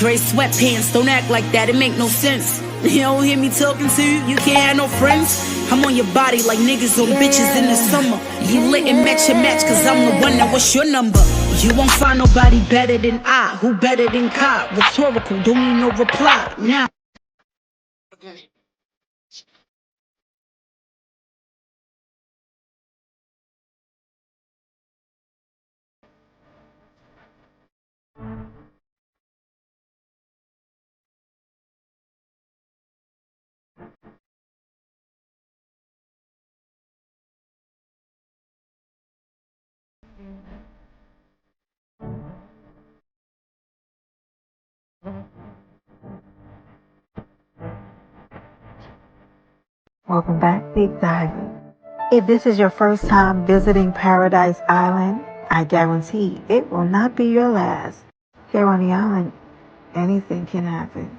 Gray sweatpants, don't act like that, it make no sense. You don't hear me talking to you, you can't have no friends. I'm on your body like niggas on bitches in the summer. You lit and match your match, cause I'm the one. Now what's your number? You won't find nobody better than I. Who better than God? Rhetorical, don't need no reply. Now Welcome back, Deep Diving. If this is your first time visiting Paradise Island, I guarantee it will not be your last. Here on the island, anything can happen.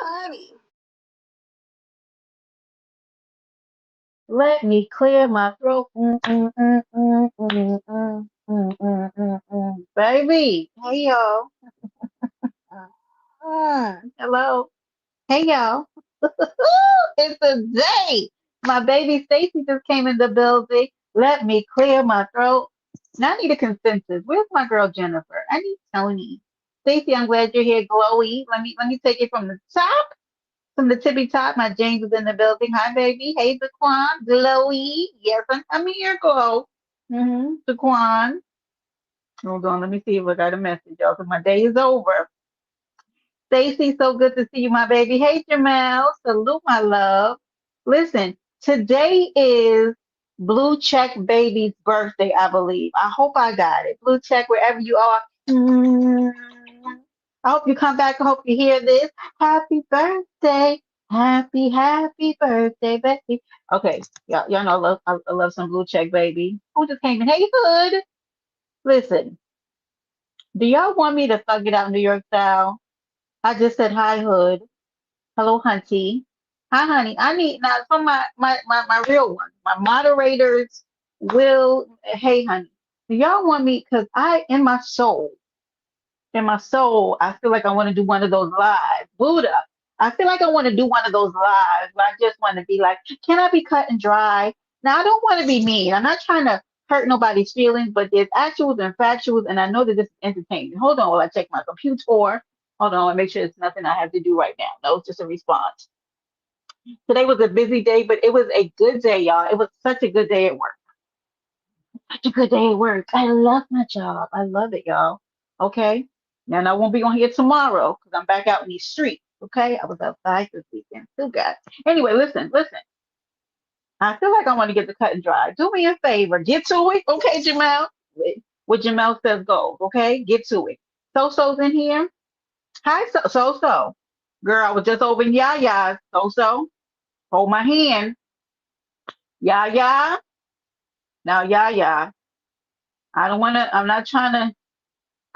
Honey, let me clear my throat. Baby, hey y'all. Hello. Hey y'all. It's a day. My baby Stacy just came in the building. Let me clear my throat. Now I need a consensus. Where's my girl Jennifer? I need Toni. Stacy, I'm glad you're here, glowy. Let me take it from the top, from the tippy top. My James is in the building. Hi, baby. Hey, Daquan. Glowy. Yes, I'm here, glow. Daquan. Hold on. Let me see if I got a message, y'all, because my day is over. Stacy, so good to see you, my baby. Hey, Jamel. Salute, my love. Listen, today is Blue Check Baby's birthday, I believe. I hope I got it. Blue Check, wherever you are. I hope you come back. I hope you hear this. Happy birthday. Happy birthday, baby. Okay, y'all know I love some Blue Check Baby. Who just came in? Hey, Hood. Listen, do y'all want me to thug it out New York style? I just said hi, Hood. Hello, Hunty. Hi, honey. I need now from my real one. My moderators will. Hey, honey. Do y'all want me? Because in my soul, I feel like I want to do one of those lives. Buddha. I feel like I want to do one of those lives where I just want to be like, can I be cut and dry? Now, I don't want to be mean. I'm not trying to hurt nobody's feelings, but there's actuals and factuals, and I know that this is entertainment. Hold on while I check my computer. Hold on, I make sure it's nothing I have to do right now. No, it's just a response. Today was a busy day, but it was a good day, y'all. It was such a good day at work. Such a good day at work. I love my job. I love it, y'all. Okay. Now I won't be on here tomorrow because I'm back out in these streets. Okay. I was outside this weekend. Still got. Anyway, listen. I feel like I want to get the cut and dry. Do me a favor. Get to it. Okay, Jamel. What Jamel says goes. Okay. Get to it. So-so's in here. Hi, so. Girl, I was just over in Yaya's. So. Hold my hand. Yaya. Now, Yaya. I'm not trying to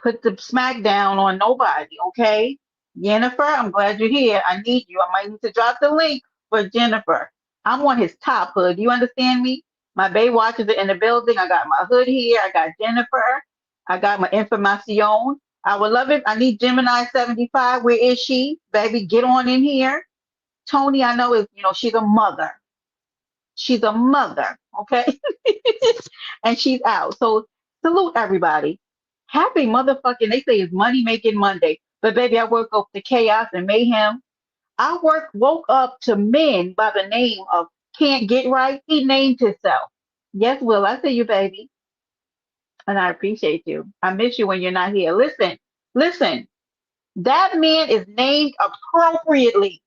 put the smack down on nobody, okay? Jennifer, I'm glad you're here. I need you. I might need to drop the link for Jennifer. I'm on his top hood. You understand me? My Bay watchers are in the building. I got my hood here. I got Jennifer. I got my information. I would love it. I need Gemini 75. Where is she? Baby, get on in here. Toni, I know she's a mother. She's a mother, okay? And she's out. So salute everybody. Happy motherfucking, they say it's money making Monday. But baby, I woke up to chaos and mayhem. Woke up to men by the name of Can't Get Right. He named himself. Yes, Will, I see you, baby. And I appreciate you. I miss you when you're not here. Listen. That man is named appropriately.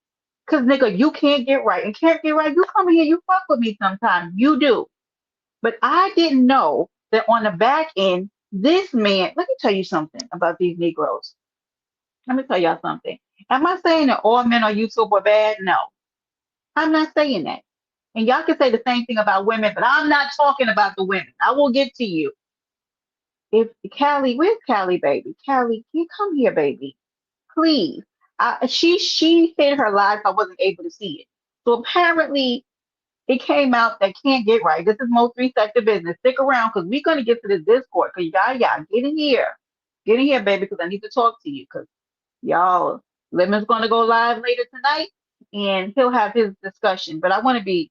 Cause nigga, you can't get right. And can't get right, you come here, you fuck with me sometimes. You do. But I didn't know that on the back end, this man, let me tell you something about these Negroes. Let me tell y'all something. Am I saying that all men on YouTube are bad? No, I'm not saying that. And y'all can say the same thing about women, but I'm not talking about the women. I will get to you. If Callie, where's Callie, baby? Callie, can you come here, baby? Please. She hid her life. I wasn't able to see it. So apparently it came out that Can't Get Right. This is most three sector business. Stick around because we're gonna get to the Discord. Cause y'all get in here, baby. Because I need to talk to you. Cause y'all, Lemon's gonna go live later tonight, and he'll have his discussion. But I don't want to be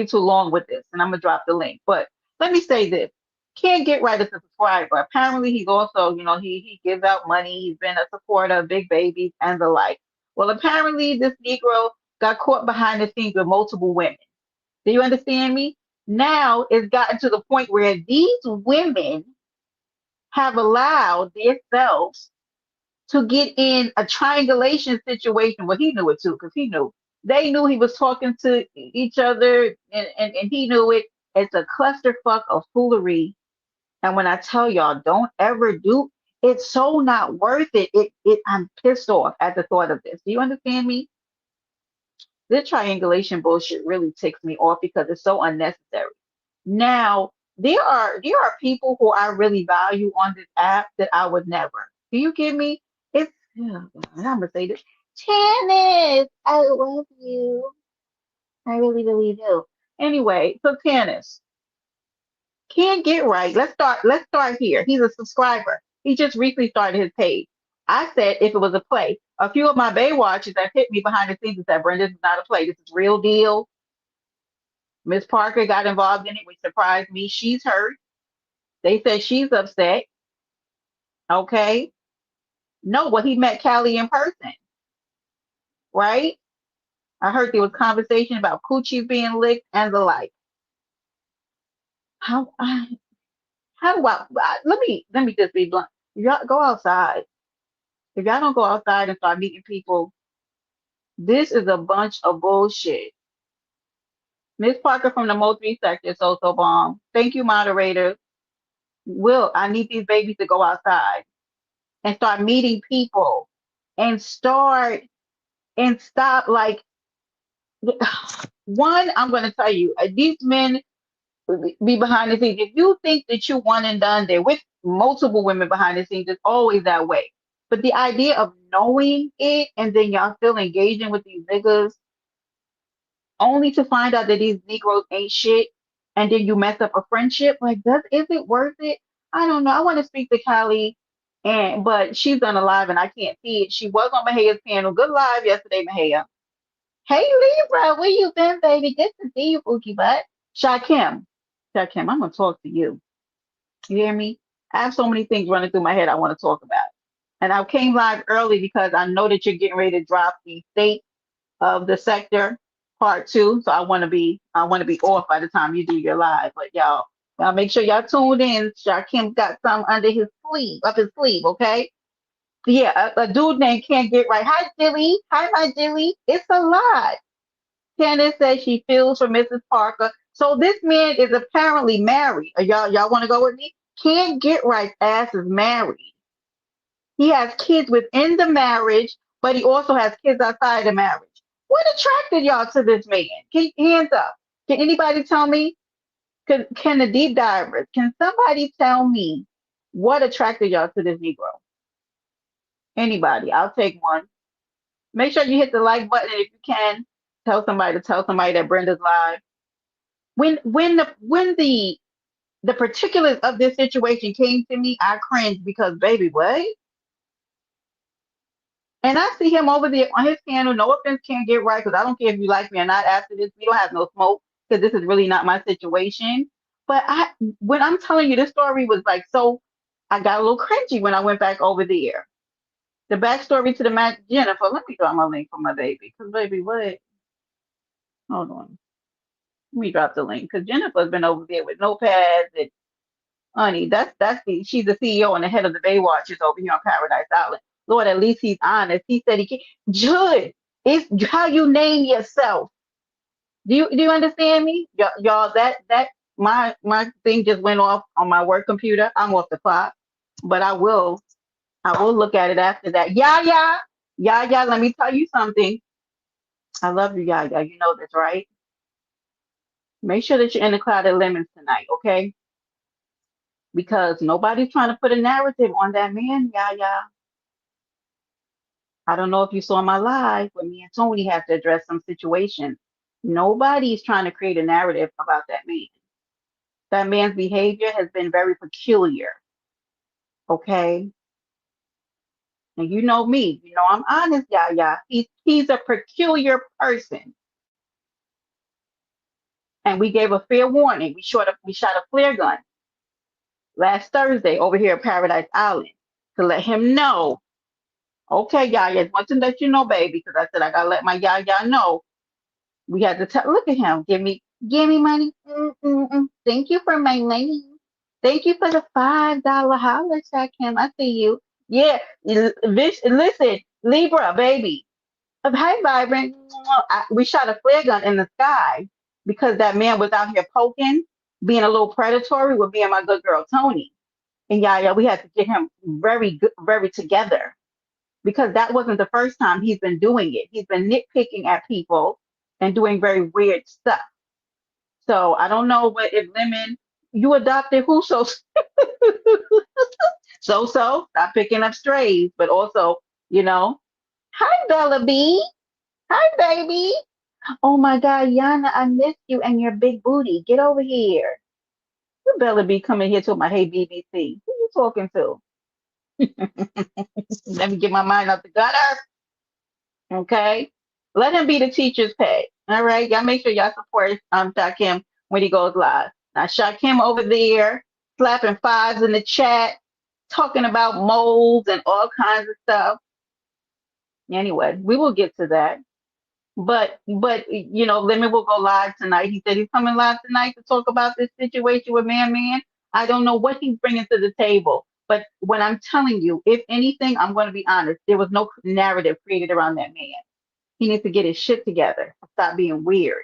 too long with this, and I'm gonna drop the link. But let me say this: Can't Get Right as a subscriber. Apparently, he's also, he gives out money. He's been a supporter of big babies and the like. Well, apparently, this Negro got caught behind the scenes with multiple women. Do you understand me? Now it's gotten to the point where these women have allowed themselves to get in a triangulation situation. Well, he knew it too, because he knew. They knew he was talking to each other, and he knew it. It's a clusterfuck of foolery. And when I tell y'all, don't ever do, it's so not worth it. I'm pissed off at the thought of this. Do you understand me? This triangulation bullshit really ticks me off because it's so unnecessary. Now, there are people who I really value on this app that I would never. Do you get me? It's oh God, I'm gonna say this. Tannis, I love you. I really, really do. Anyway, so Tannis, Can't Get Right. Let's start here. He's a subscriber. He just recently started his page. I said if it was a play. A few of my Baywatchers have hit me behind the scenes and said, Brenda, this is not a play. This is real deal. Miss Parker got involved in it, which surprised me. She's hurt. They said she's upset. Okay. No, well, he met Callie in person, right? I heard there was conversation about coochies being licked and the like. How how do let me just be blunt. Y'all go outside. If y'all don't go outside and start meeting people, this is a bunch of bullshit. Miss Parker from the Moultrie sector, so bomb. Thank you, moderator. Will, I need these babies to go outside and start meeting people and start and stop like one, I'm going to tell you, these men be behind the scenes. If you think that you one and done, there with multiple women behind the scenes, it's always that way. But the idea of knowing it and then y'all still engaging with these niggas only to find out that these Negroes ain't shit and then you mess up a friendship, like is it worth it? I don't know. I want to speak to Kylie, but she's unalive and I can't see it. She was on Mahaya's panel. Good live yesterday, Mahaya. Hey Libra, where you been, baby? Good to see you, Pookie Butt. Shakim. Shakim, I'm gonna talk to you. You hear me? I have so many things running through my head I want to talk about. And I came live early because I know that you're getting ready to drop the state of the sector part 2. So I want to be off by the time you do your live. But y'all make sure y'all tuned in. Shakim got some under his sleeve, up his sleeve, okay? Yeah, a dude named Can't Get Right. Hi, Jilly. Hi, my Jilly. It's a lot. Candace says she feels for Mrs. Parker. So this man is apparently married. Y'all want to go with me? Can't Get Right ass is married. He has kids within the marriage, but he also has kids outside the marriage. What attracted y'all to this man? Hands up. Can anybody tell me? Can the deep divers? Can somebody tell me what attracted y'all to this Negro? Anybody? I'll take one. Make sure you hit the like button if you can. Tell somebody that Brenda's live. When the particulars of this situation came to me, I cringed because baby, what? And I see him over there on his channel. No offense, Can't Get Right, because I don't care if you like me or not after this. We don't have no smoke because this is really not my situation. But when I'm telling you, this story was like so. I got a little cringy when I went back over there. The backstory to the match, Jennifer. Let me drop my link for my baby, because baby, what? Hold on. Let me drop the link because Jennifer's been over there with notepads and honey. She's the CEO and the head of the Baywatchers over here on Paradise Island. Lord, at least he's honest. He said he can. Judd, it's how you name yourself. Do you understand me, y'all? That my thing just went off on my work computer. I'm off the clock, but I will look at it after that. Yeah. Let me tell you something. I love you, yeah. You know this, right? Make sure that you're in the cloud of lemons tonight, okay? Because nobody's trying to put a narrative on that man, yeah. I don't know if you saw my live, but me and Toni have to address some situations. Nobody's trying to create a narrative about that man. That man's behavior has been very peculiar. Okay. And you know me, you know I'm honest, yeah. He's a peculiar person. And we gave a fair warning. We shot a flare gun last Thursday over here at Paradise Island to let him know. Okay, Yaya, want to let you know, baby, because I said I gotta let my Yaya know. We had to tell. Look at him. Give me money. Thank you for my money. Thank you for the $5 holler check, him. I see you. Yeah, listen, Libra, baby. Hey, Vibrant. We shot a flare gun in the sky because that man was out here poking, being a little predatory with me and my good girl Toni. And yeah, we had to get him very good, very together because that wasn't the first time he's been doing it. He's been nitpicking at people and doing very weird stuff. So I don't know what if Lemon you adopted who so stop picking up strays, but also you know, hi Bella B, hi baby. Oh my God, Yana, I miss you and your big booty. Get over here. You Bella B coming here to my hey BBC. Who you talking to? Let me get my mind out the gutter. Okay. Let him be the teacher's pet. All right. Y'all make sure y'all support Shakim when he goes live. Now Shakim over there slapping fives in the chat, talking about molds and all kinds of stuff. Anyway, we will get to that. But Lemon will go live tonight. He said he's coming live tonight to talk about this situation with Man. I don't know what he's bringing to the table. But when I'm telling you, if anything, I'm going to be honest. There was no narrative created around that man. He needs to get his shit together. Stop being weird.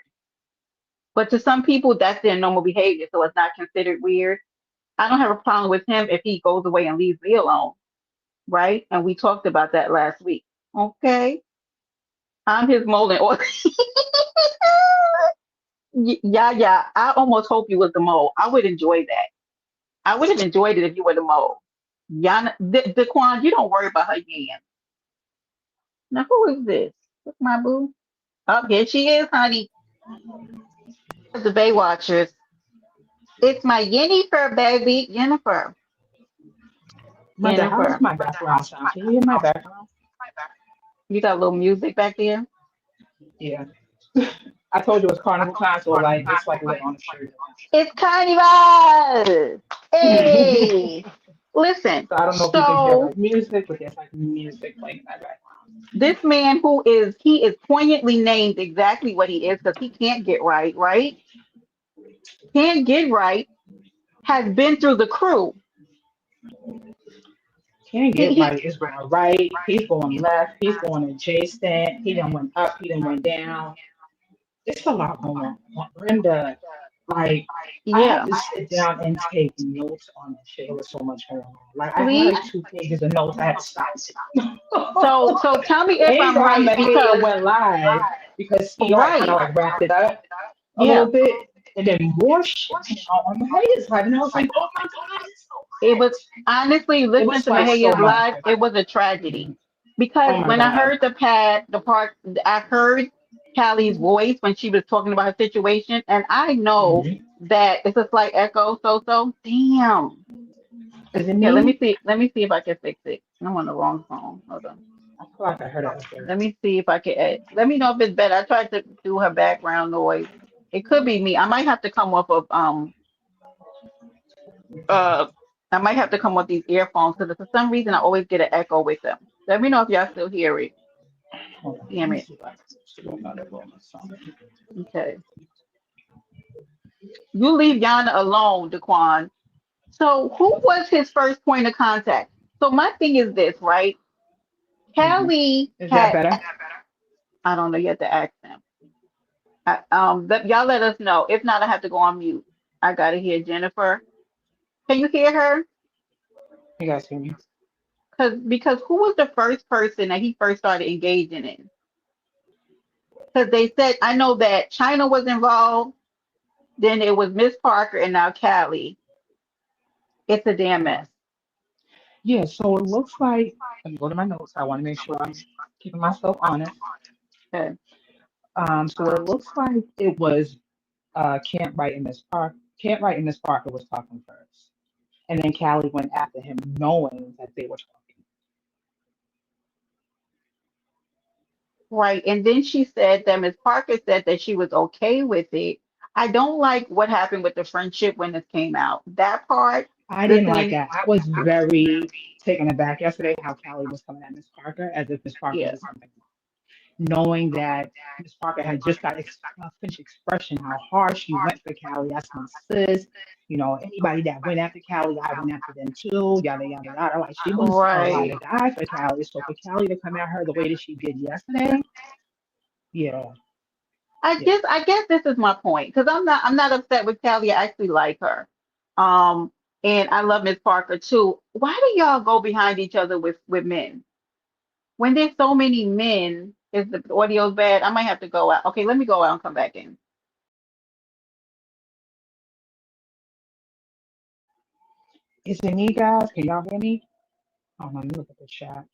But to some people, that's their normal behavior, so it's not considered weird. I don't have a problem with him if he goes away and leaves me alone, right? And we talked about that last week. Okay, I'm his molding. Yeah. I almost hope you was the mole. I would enjoy that. I would have enjoyed it if you were the mole. Yana, Daquan, you don't worry about her yams. Now, who is this? What's my boo? Oh, here she is, honey. The Baywatchers. It's my Yennefer, baby. Yennefer. Mother, how is Yennefer. my background sound? Can you hear my background? You got a little music back there? Yeah. I told you it was carnival time, so like it's like lit on the street. It's Carnival! So Hey! Listen, I don't know if you can hear so like music, but there's like music playing in my background. this man he is poignantly named exactly what he is because he can't get right, right? Can't get right, has been through the crew. Can't He, get he right. It's going right. He's going left. He's going adjacent. He done went up. He done went down. It's a lot going on. Brenda, like, I had yeah. to sit down and take notes on that shit. It was so much going on. Like, I had Please. like 2 pages of notes. I had to stop it. So tell me if And I'm I'm right mad it because went live because he like kind right. of like wrapped it up a little Yeah. bit. And then more shit came out on the Hayes live. And I was like, oh my God, it's so It was much. honestly It listening was to like so Mahaya's much. live, it was a tragedy. Because Oh my when I God. heard the part I heard Callie's voice when she was talking about her situation, and I know Mhm. that it's a slight echo, so damn. Is it Yeah, me? let me see if I can fix it. I'm on the wrong phone. Hold on. I feel like I heard it up there. Let me see if I can let me know if it's better. I tried to do her background noise. It could be me. I might have to come off of uh I might have to come with these earphones because for some reason I always get an echo with them. Let me know if y'all still hear it. Hold on. Let Damn me it. see if I can do another bonus song. Okay. You leave Yana alone, Daquan. So who was his first point of contact? So my thing is this, right? Hmm. Callie Is that had better? I don't know, you have to ask them. Y'all let us know. If not, I have to go on mute. I gotta hear Jennifer. Can you hear her? You guys hear me? Because who was the first person that he first started engaging in? Because they said I know that China was involved, then it was Miss Parker, and now Callie. It's a damn Okay. mess. Yeah, so it looks like, let me go to my notes. I want to make sure I'm keeping myself honest. Okay. So it looks like it was Can't Write in Miss Park. Can't Write in Miss Parker was talking first, and then Callie went after him, knowing that they were talking. Right. And then she said that Miss Parker said that she was okay with it. I don't like what happened with the friendship when this came out. That part, I didn't like listening, that. I was very taken aback yesterday how Callie was coming at Miss Parker as if Miss Parker yeah, did something knowing that Miss Parker had just got finished expression how hard she went for Callie. That's my sis. You know, anybody that went after Callie, I went after them too. Yada yada yada. Like she was a ride or right. die for Callie. So for Callie to come at her the way that she did yesterday, yeah, yeah. I guess this is my point because I'm not upset with Kelly. I actually like her. Um, and I love Miss Parker too. Why do y'all go behind each other with men? When there's so many men, is the audio's bad? I might have to go out. Okay, let me go out and come back in. Is it me, guys? Can y'all hear me? Oh, let me look at the chat.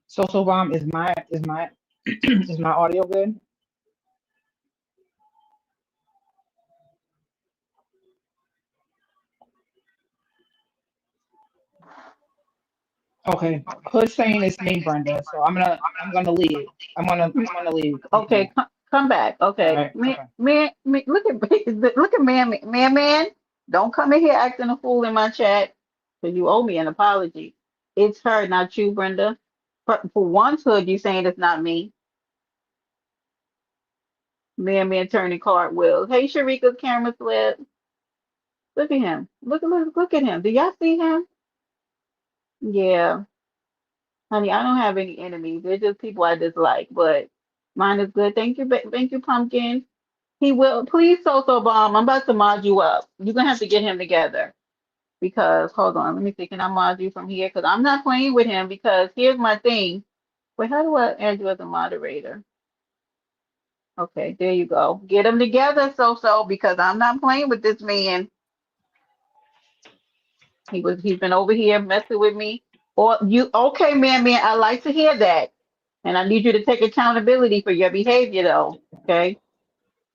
So bomb is my is my audio good? Okay. Hood saying it's me, Brenda. So I'm gonna leave. I'm gonna leave. Okay, Yeah. come back. All Okay, right. Okay. look at look at man. Don't come in here acting a fool in my chat because you owe me an apology. It's her, not you, Brenda. For once, Hood, you saying it's not me. Man turning cartwheels. Hey, Sharika's camera slip. Look at him. Look at him. Do y'all see him? Yeah, honey, I don't have any enemies. They're just people I dislike, but mine is good. Thank you, thank you, Pumpkin. He will. Please, Social Bomb. I'm about to mod you up. You're gonna have to get him together because hold on. Let me see. Can I mod you from here? Because I'm not playing with him. Because here's my thing. Wait, how do I add you as a moderator? Okay, there you go. Get them together, because I'm not playing with this man. He's been over here messing with me. Or you okay, man, I like to hear that. And I need you to take accountability for your behavior though. Okay.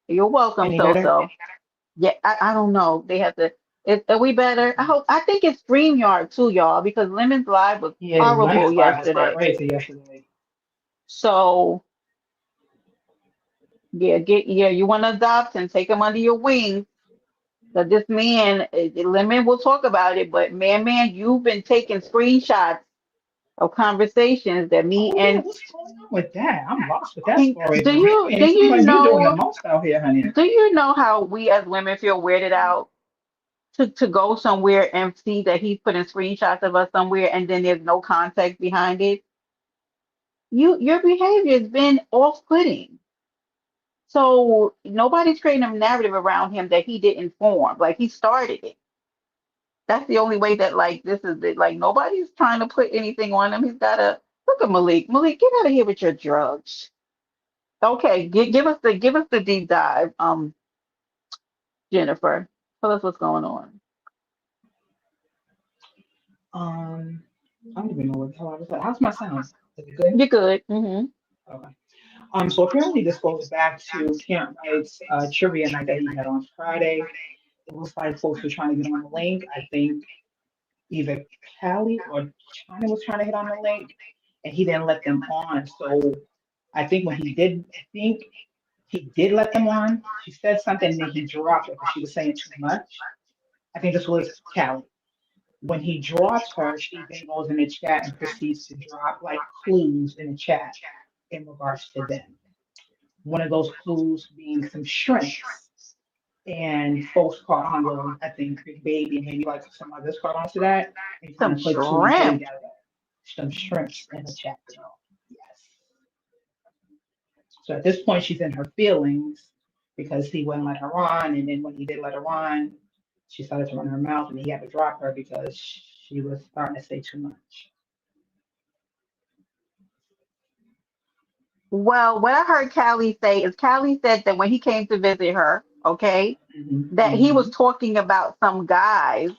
You're welcome, Any better? Yeah, I don't know. They have to are we better? I think it's StreamYard too, y'all, because Lemon's Live was Yeah, horrible Lemons Live was yesterday. crazy yesterday. So yeah, you want to adopt and take him under your wing. But this man, Lemon will talk about it, but man, you've been taking screenshots of conversations that me Oh yeah, and what's going on with that? I'm lost with that story. do Man, you it seems like you're doing the most out here, honey. how we as women feel weirded out to go somewhere and see that he's putting screenshots of us somewhere and then there's no context behind it? Your behavior has been off-putting. So nobody's creating a narrative around him that he didn't form. Like he started it. That's the only way that like this is it. Like nobody's trying to put anything on him. He's got to look at Malik. Malik, get out of here with your drugs. Okay, give us the deep dive, Jennifer. Tell us what's going on. Um, I don't even know what the hell I was like. How's my sound? Is it good? You're good. Okay. So apparently this goes back to Camp Knight's trivia night that he had on Friday. It looks like folks were trying to get on the link. I think either Callie or China was trying to hit on the link, and he didn't let them on. So I think when he did, I think he did let them on. She said something, and then he dropped her because she was saying too much. I think this was Callie. When he drops her, she then goes in the chat and proceeds to drop like clues in the chat in regards to them. One of those clues being some shrimps. And folks caught on to, I think, Big Baby and maybe like some others caught on to that and kind Some of put two and two shrimp. together. Some shrimps in the chat, girl. Yes. So at this point, she's in her feelings because he wouldn't let her on. And then when he did let her on, she started to run her mouth and he had to drop her because she was starting to say too much. Well, what I heard Callie say is Callie said that when he came to visit her, okay, Hmm. that he was Hmm. talking about some guys,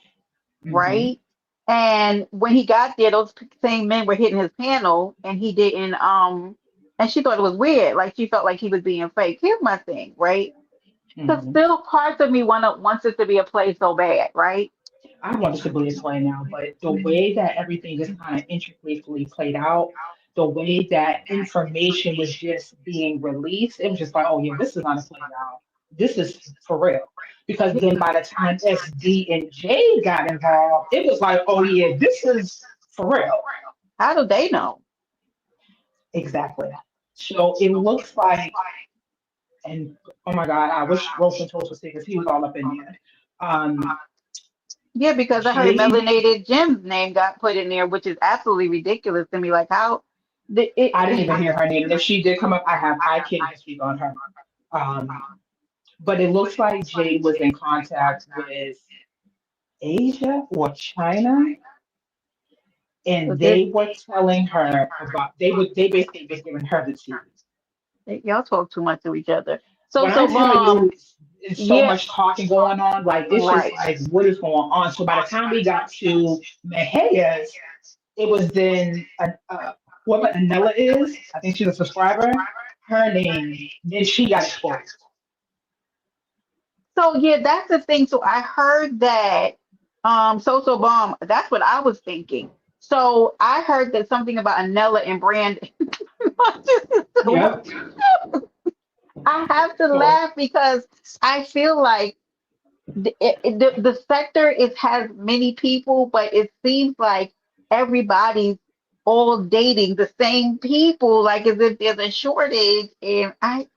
Hmm. right? And when he got there, those same men were hitting his panel, and he didn't. And she thought it was weird. Like she felt like he was being fake. Here's my thing, right? So Hmm. still, parts of me wants it to be a play so bad, right? I want this to be a play now, but the way that everything is kind of intricately played out, the way that information was just being released, it was just like, oh yeah, this is not a play now. This is for real. Because then by the time SD and J got involved, it was like, oh yeah, this is for real. How do they know? Exactly. So it looks like, and oh my God, I wish Roshan Toast was here because he was all up in there. Um, Yeah, because I heard Jay, Melanated Jim's name got put in there, which is absolutely ridiculous to me. Like how the I didn't it even hear her name. And if she did come up, I can't even speak on her. Um, but it looks like Jay was in contact with Asia or China, and this they were telling her about they basically was giving her the tea. y'all talk too much to each other. So When I so tell you it's so yeah, much talking going on, like it's just right. like what is going on. So by the time we got to Mejia's, it was then whoever Anella is, I think she's a subscriber, her name, then she got exposed. So yeah, that's the thing. So I heard that Social Bomb, that's what I was thinking. So I heard that something about Anella and Brandon. Yep. I have to So laugh because I feel like the sector is has many people, but it seems like everybody's all dating the same people, like as if there's a shortage. And I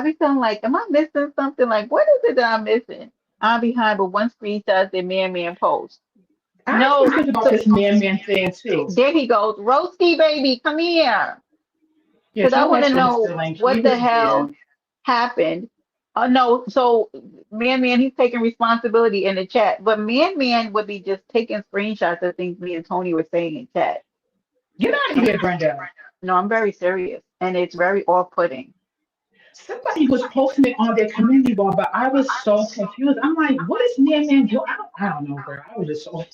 be feeling like, am I missing something? Like, what is it that I'm missing? I'm behind, but one screenshot that man post. I was No, thinking about so this man thing too. there he goes. Roasty baby, come here. Yeah, Because I tell want to Ashley to know still link. He what the was hell there. happened. No, so man, he's taking responsibility in the chat, but man would be just taking screenshots of things me and Tony were saying in chat. Get out of here, Brenda. No, I'm very serious, and it's very off-putting. Somebody was posting it on their community wall, but I was so confused. I'm like, what is man doing? I don't know, girl. I was just so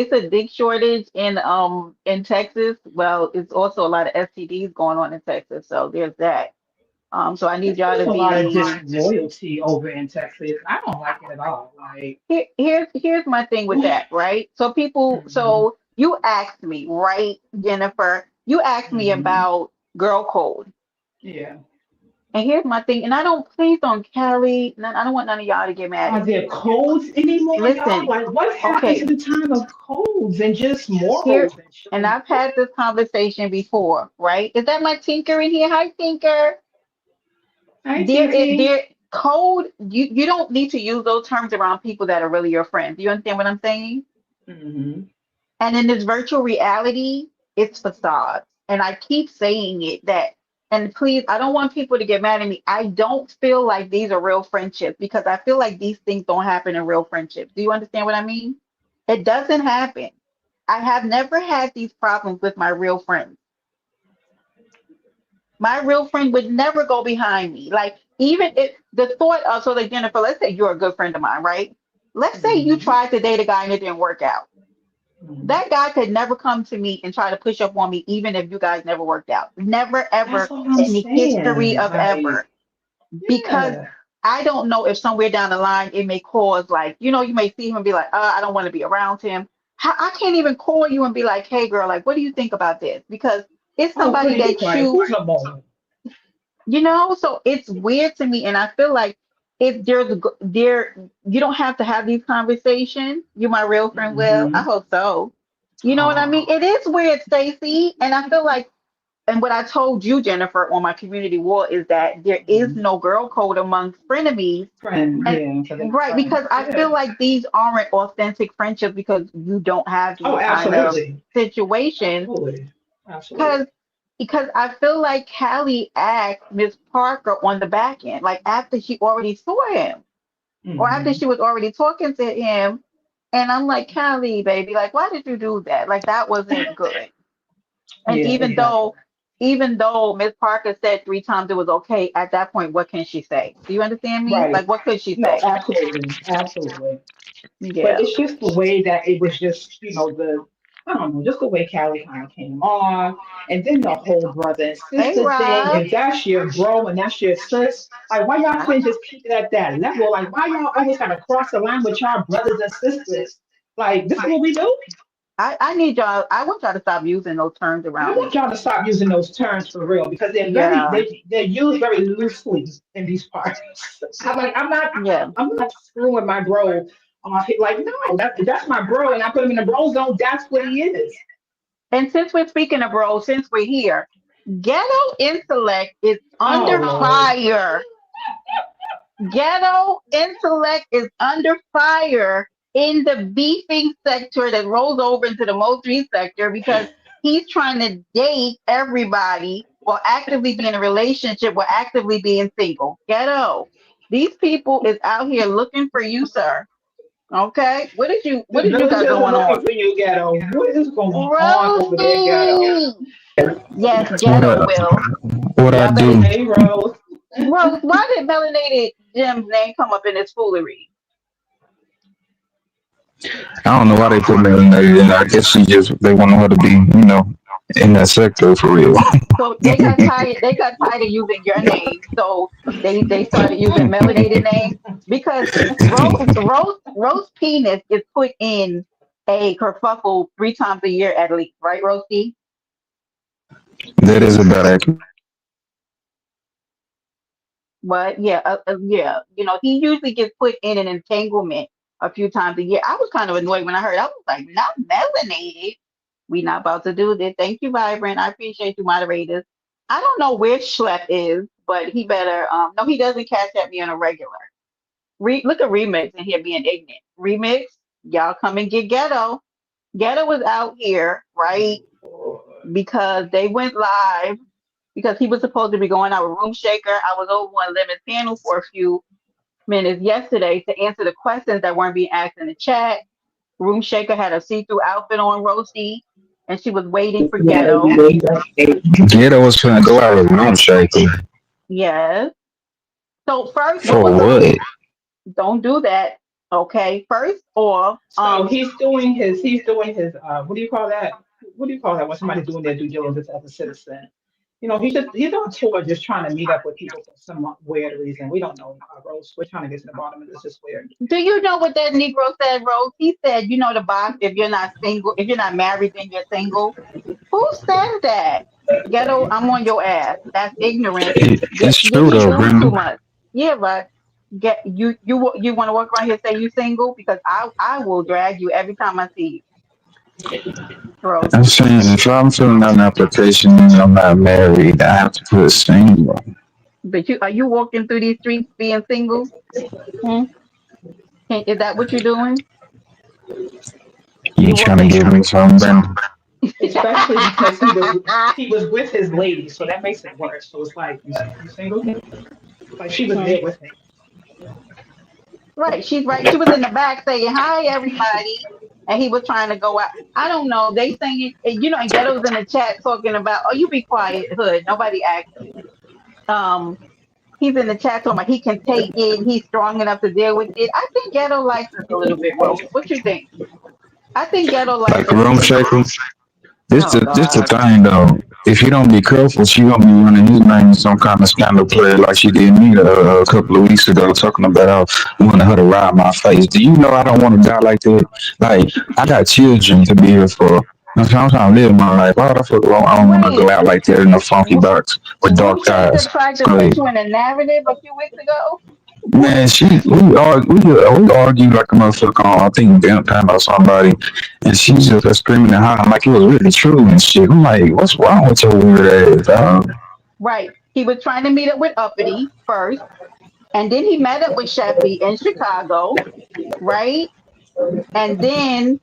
It's a big shortage in Texas. Well, it's also a lot of STDs going on in Texas, so there's that. So I need it's y'all just to a lot of be. disloyalty over in Texas. I don't like it at all. Like, Here's my thing with that, right? So people, mhm, so you asked me, right, Jennifer? You asked me mhm. about girl code, Yeah. and here's my thing. And I don't, please don't, Callie. I don't want none of y'all to get mad Are at there me. codes anymore, y'all? Listen, Like, what happened to okay, the time of codes and just here, morals and and shit? I've had this conversation before, right? Is that my Tinker in here? Hi, Tinker. Hi, There is TT. there code. You don't need to use those terms around people that are really your friends. You understand what I'm saying? Hmm. And in this virtual reality, it's facades. And I keep saying it that, and please, I don't want people to get mad at me. I don't feel like these are real friendships because I feel like these things don't happen in real friendships. Do you understand what I mean? It doesn't happen. I have never had these problems with my real friends. My real friend would never go behind me. Like, even if the thought of, so like Jennifer, let's say you're a good friend of mine, right? Let's say you Hmm. tried to date a guy and it didn't work out. Hmm. That guy could never come to me and try to push up on me, even if you guys never worked out. Never, That's ever all I'm in the history saying. of ever. Like, Because yeah. I don't know if somewhere down the line it may cause, like, you may see him and be like, I don't want to be around him. I can't even call you and be like, hey, girl, like, what do you think about this? Because it's Oh, somebody honey, be that quiet. Who's a moment? so it's weird to me. And I feel like if you don't have to have these conversations. You, my real friend, will. I Hmm. hope so. You know what I mean? Oh, It is weird, Stacey. And I feel like, and what I told you, Jennifer, on my community wall is that there is mhm. no girl code among frenemies. Friend, And yeah, because they're right, because friends. I feel Yeah. like these aren't authentic friendships because you don't have Oh, these kind of absolutely. situations. Absolutely. Because Absolutely. because I feel like Callie asked Miss Parker on the back end, like after she already saw him or after Hmm. she was already talking to him. And I'm like, Callie, baby, like, why did you do that? Like, that wasn't good. And Yeah, exactly. even though Miss Parker said 3 times it was okay, at that point, what can she say? Do you understand me? Right. Like, what could she No, say? absolutely. Absolutely. But Yeah. it's just the way that it was just, I don't know, just the way Callie kind of came off. And then the whole brother and Hey, sister thing. Rob. If that's your bro and that's your sis, like, why y'all couldn't just keep it at that level? Like, why y'all always got to cross the line with y'all brothers and sisters? Like, this is what we do? I need y'all. I want y'all to stop using those terms I around want me. y'all to stop using those terms for real because Yeah. they're used very loosely in these parts. Yeah. I'm not screwing my bro off. Like, no, that's my bro, and I put him in the bro zone. That's what he is. And since we're speaking of bro, since we're here, Ghetto Intellect is Oh under Lord. fire. Ghetto Intellect is under fire in the beefing sector that rolls over into the Moultrie sector because he's trying to date everybody while actively being in a relationship while actively being single. Ghetto. These people is out here looking for you, sir. Okay? What The did you got villagers are going looking on? for you, ghetto. What is going on over there, ghetto? Rosie! Yes, What Ghetto will. what I Y'all better. do? Hey, Rose. Rose, why did Melanated Jim's name come up in this foolery? I don't know why they put me in there. I guess they want her to be, in that sector for real. So they got tired. They got tired of using your name, so they started using melanated name because Rose penis is put in a kerfuffle 3 times a year at least, right, Rosie? That is about accurate. But yeah, yeah, he usually gets put in an entanglement a few times a year. I was kind of annoyed when I heard. I was like, not melanated. We not about to do this. Thank you, Vibrant. I appreciate you, moderators. I don't know where Schlepp is, but he better. No, he doesn't catch at me on a regular. Look at Remix and here being ignorant. Remix, y'all come and get Ghetto. Ghetto was out here, right? Because they went live because he was supposed to be going out with Room Shaker. I was over on Lemon's panel for a few minutes yesterday to answer the questions that weren't being asked in the chat. Room Shaker had a see-through outfit on, Roasty, and she was waiting for Ghetto. Ghetto was trying to go out with room shaker. Yes. So first, what For was the? what? Don't do that. Okay. First off, So what do you call that? What do you call that when somebody's doing their due diligence as a citizen? He's on tour just trying to meet up with people for some weird reason. We don't know, Rose. We're trying to get to the bottom of this. It's weird. do you know what that Negro said, Rose? He said, the box. If you're not single, if you're not married, then you're single. Who said that? Ghetto, I'm on your ass. That's ignorant. It's Did true he though, lose too Brenda. much? Yeah, but you want to walk around here and say you single because I will drag you every time I see you, Rose. I'm saying if I'm filling out an application and I'm not married, I have to put single. But are you walking through these streets being single? Hmm? Is that what you're doing? You You trying to walking? give me something, Brenda? Especially because he was with his lady, so that makes it worse. So it's like you single? Like she was Hmm. there with him. Right, she's right. She was in the back saying hi, everybody, and he was trying to go out. I don't know. They saying, and Ghetto's in the chat talking about, oh, you be quiet, Hood. Nobody asked you. He's in the chat talking about he can take it. He's strong enough to deal with it. I think Ghetto likes us a little bit, Rose. What you think? I think Ghetto likes Like us a room little. shaker. This Oh the God. thing though. If you don't be careful, she gonna be running his name some kind of scandal player like she did me a couple of weeks ago, talking about how wanting her to ride my face. Do you know I don't want to die like that? Like I got children to be here for. I'm trying to live my life. Why the fuck I don't want to go Wait, out like that in a funky box with Room dark Shaker ties? tried to Go put ahead. you in a narrative a few weeks ago. Man, we argued like a motherfucker on I think downtown or somebody, and she just was screaming and hollering like it was really true and shit. I'm like, what's wrong with your weird ass, dog? Right. He was trying to meet up with Uppity first, and then he met up with Sheffy in Chicago, right? And then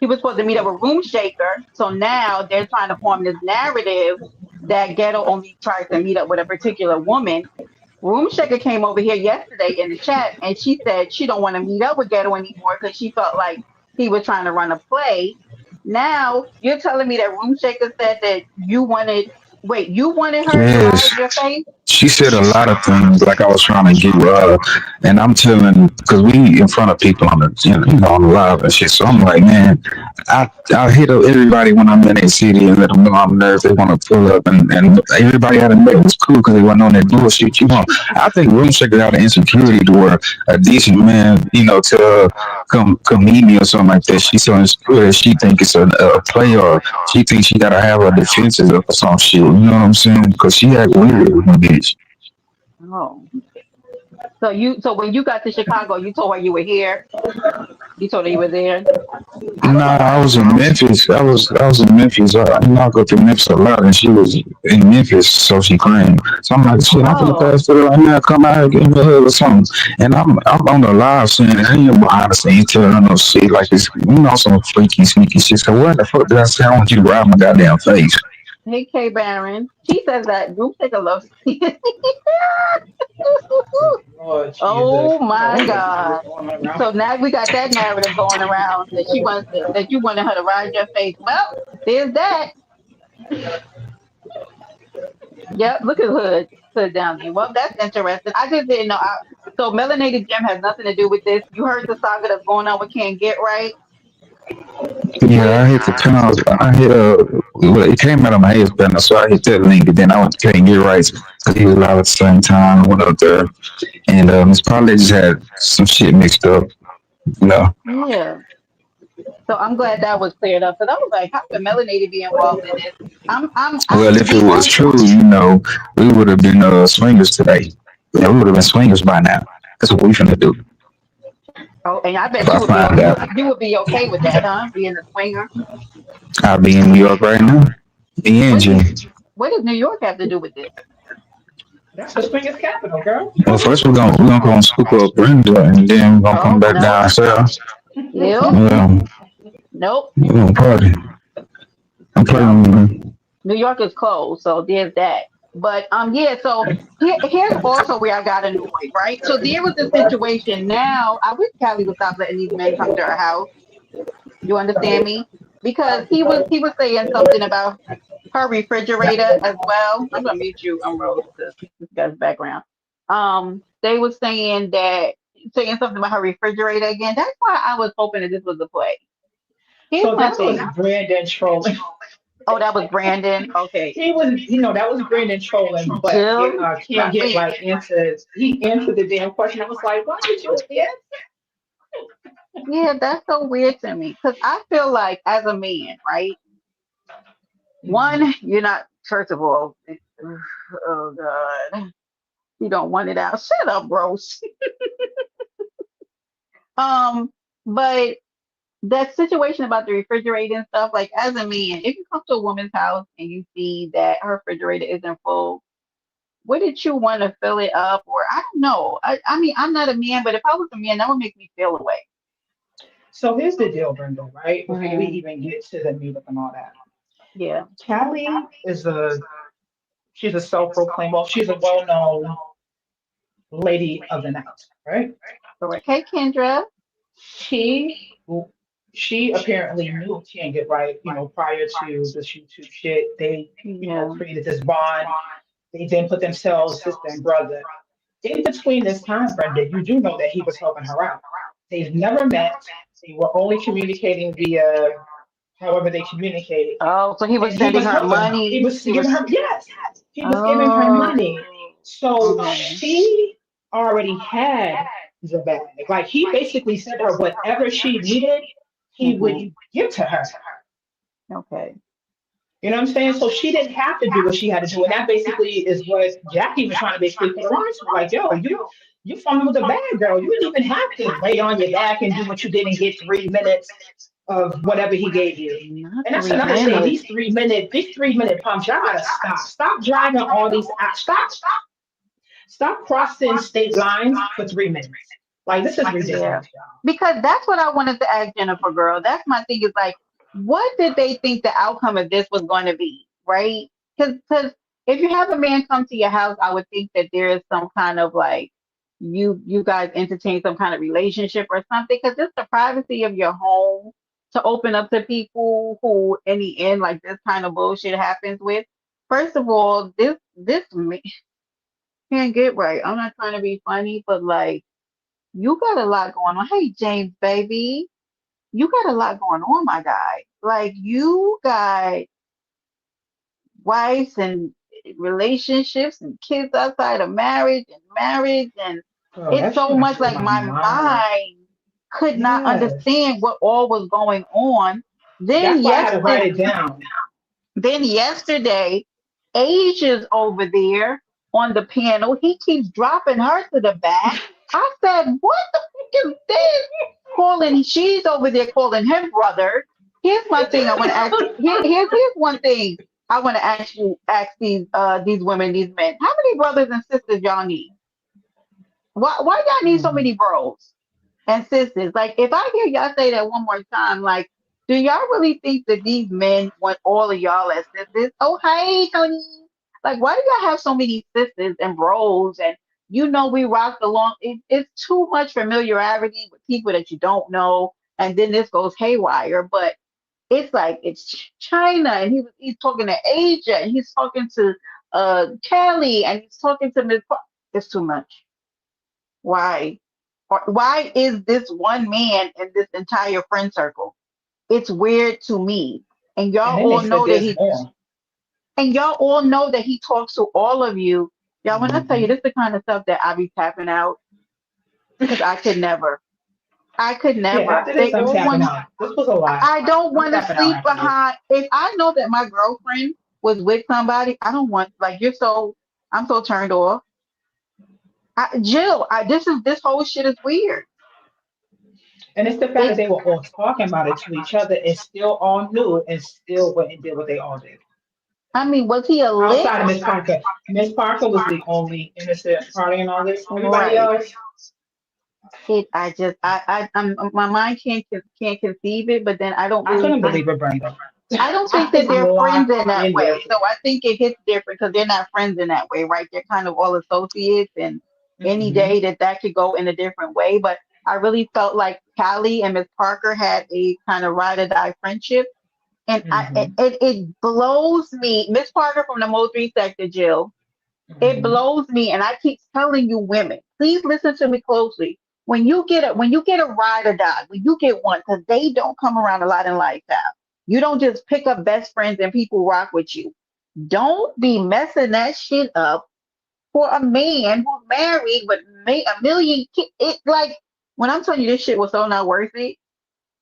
he was supposed to meet up with Room Shaker. So now they're trying to form this narrative that Ghetto only tries to meet up with a particular woman. Room Shaker came over here yesterday in the chat and she said she don't want to meet up with Ghetto anymore because she felt like he was trying to run a play. Now you're telling me that Room Shaker said that you wanted. Wait, you wanted her to ride Yes. your face? She said a lot of things like I was trying to get and I'm telling because we in front of people on the on the live and shit. So I'm like, man, I hit up everybody when I'm in that city and let them know I'm there if they want to pull up and everybody had a admit it was cool because they wasn't on that bullshit. I think Room Shaker got an insecurity to where a decent man, to come meet me or something like that. She's so insecure that she think it's a play or she thinks she gotta have her defenses up or some shit. You know what I'm saying? Because she act weird with my bitch. Oh, so when you got to Chicago, you told her you were here. You told her you were there. I don't Nah, know I why. was in Memphis. I was in Memphis. I go to Memphis a lot, and she was in Memphis, so she claimed. So I'm like, shit, I'm finna Oh, pass through right now. Come out here, give me a hug or something. And I'm on the live saying, I ain't behind the scenes telling her no shit like this, some freaky, sneaky shit. So what the fuck did I say? I want you to ride my goddamn face. hey K Baron. She says that Room Shaker loves. Lord Jesus, Oh my what is God. going around? So now we got that narrative going around that that you wanted her to ride your face. Well, there's that. Yep, look at Hood down there. Well, that's interesting. I just didn't know. So melanated gem has nothing to do with this. You heard the saga that's going on with Can't Get Right Yeah, with I hit the tunnels. Well, it came out of my head, but so I hit that link, and then I went to Can't Get Right because he was live at the same time. I went up there, and it's probably just had some shit mixed up. You know. yeah. So I'm glad that was cleared up because I was like, how could melanated be involved in this? I'm Well, to if it be was honest. true, we would have been swingers today. Yeah, we would have been swingers by now. That's what we finna do. Oh, and I If bet I find out, you would be okay with that, huh? Being a swinger. I'll be in New York right now. The What engine. does what does New York have to do with this? That's the swingers capital, girl. Well, first we're gonna go and scoop up Brenda, and then we're gonna come Oh back no, down south. nope, Well, nope, we're gonna party. I'm nope. playing. New York is closed, so there's that. But yeah, so here's also where I got annoyed, right? So there was a situation. Now I wish Callie would stop letting these men come to her house. You understand me? Because he was saying something about her refrigerator as well. I'm gonna mute you, Rose, because this guy's background. They was saying something about her refrigerator again. That's why I was hoping that this was a play. Here's So my that was thing. Brandon trolling. Oh, that was Brandon. Okay. He was, that was Brandon trolling, but Jill, can't get wait. right answered. He answered the damn question. I was like, why did you answer? Yeah, that's so weird to me. Because I feel like as a man, right? Mhm. One, you're not, first of all, oh God, you don't want it out. Shut up, bros. But that situation about the refrigerator and stuff, like as a man, if you come to a woman's house and you see that her refrigerator isn't full, wouldn't you want to fill it up? Or I don't know. I mean, I'm not a man, but if I was a man, that would make me feel away. So here's the deal, Brenda, right? Before we Hmm. even get to the meetup and all that. Yeah. Callie she's a self-proclaimed, well, she's a well-known lady of the night, right? Correct. Hey, Kendra. She she apparently knew Can't Get Right, prior to this YouTube shit. They, Yeah. created this bond. They then put themselves sister and brother. In between this time, Brenda, you do know that he was helping her out. They've never met. They were only communicating via however they communicated. Oh, so he was And he sending was her helping her. He money. was He giving was. her, yes, he was giving her Oh. money. So Okay. she already had the bag. Like he basically said to her, whatever she needed, he would Hmm. give to her. Okay. You know what I'm saying? So she didn't have to do what she had to do. And that basically is what Jackie was trying to basically put her on to. Like, yo, you fumbling with a bag, girl. You didn't even have to lay on your back and do what you did and get 3 minutes of whatever he gave you. Not And that's three another thing. minutes. These 3 minute pumps, y'all gotta stop. Stop driving all these stop crossing state lines for 3 minutes. Like this is Yeah. ridiculous, y'all. Because that's what I wanted to ask Jennifer, girl. That's my thing is like, what did they think the outcome of this was going to be, right? Because if you have a man come to your house, I would think that there is some kind of like you guys entertain some kind of relationship or something because it's the privacy of your home to open up to people who, in the end, like this kind of bullshit happens with. First of all, can't get right. I'm not trying to be funny, but like you got a lot going on. Hey, James, baby, you got a lot going on, my guy. Like you got wives and relationships and kids outside of marriage and Bro, it's that so shit much blew like my my mind. mind could not Yes. understand what all was going on. Then That's why I had to yesterday write it down. then yesterday, Asia's over there on the piano. He keeps dropping her to the back. I said, what the fuck is this? She's over there calling him brother. Here's my thing I want to ask. Here's one thing I want to ask these women, these men. How many brothers and sisters y'all need? Why y'all need so Mm. many bros and sisters? Like, if I hear y'all say that one more time, like, do y'all really think that these men want all of y'all as sisters? Oh, hey, Toni. Like, why do y'all have so many sisters and bros? And we rock along. It's too much familiarity with people that you don't know, and then this goes haywire. But it's like it's China, and he's talking to Asia, and he's talking to Kelly, and he's talking to Miss. It's too much. Why? Why is this one man in this entire friend circle? It's weird to me. And And y'all then they all said know that there's more. he talks to all of you. Y'all, when I tell you Hmm. this is the kind of stuff that I be tapping out because I could never. I could Yeah, never. after They this, I'm all tapping want out. This was a lot. I don't I'm want to tapping out sleep after this. behind. If I know that my girlfriend was with somebody, I don't want like I'm so turned off. Jill, this whole shit is weird. And it's the fact that It's they were all talking about it to each other and still all knew and still went and did what they all did. I mean, was he a lick? Outside of Miss Parker. Miss Parker was the only innocent party in all this. Everybody Right. else, I just, my mind can't conceive it, but then I don't I really couldn't think, believe it, Brenda. I don't I think was that they're friends locked in that in way. with So it. I think it hits different because they're not friends in that way, right? They're kind of all associates, and any Hmm. day that could go in a different way. But I really felt like Callie and Miss Parker had a kind of ride or die friendship, and Hmm. it blows me. Miss Parker from the Moultrie sector, Jill. It Hmm. blows me, and I keep telling you, women, please listen to me closely. When you get a ride or die, when you get one, because they don't come around a lot in lifestyle. You don't just pick up best friends and people rock with you. Don't be messing that shit up for a man who's married with a million kids. It like when I'm telling you this shit was so not worth it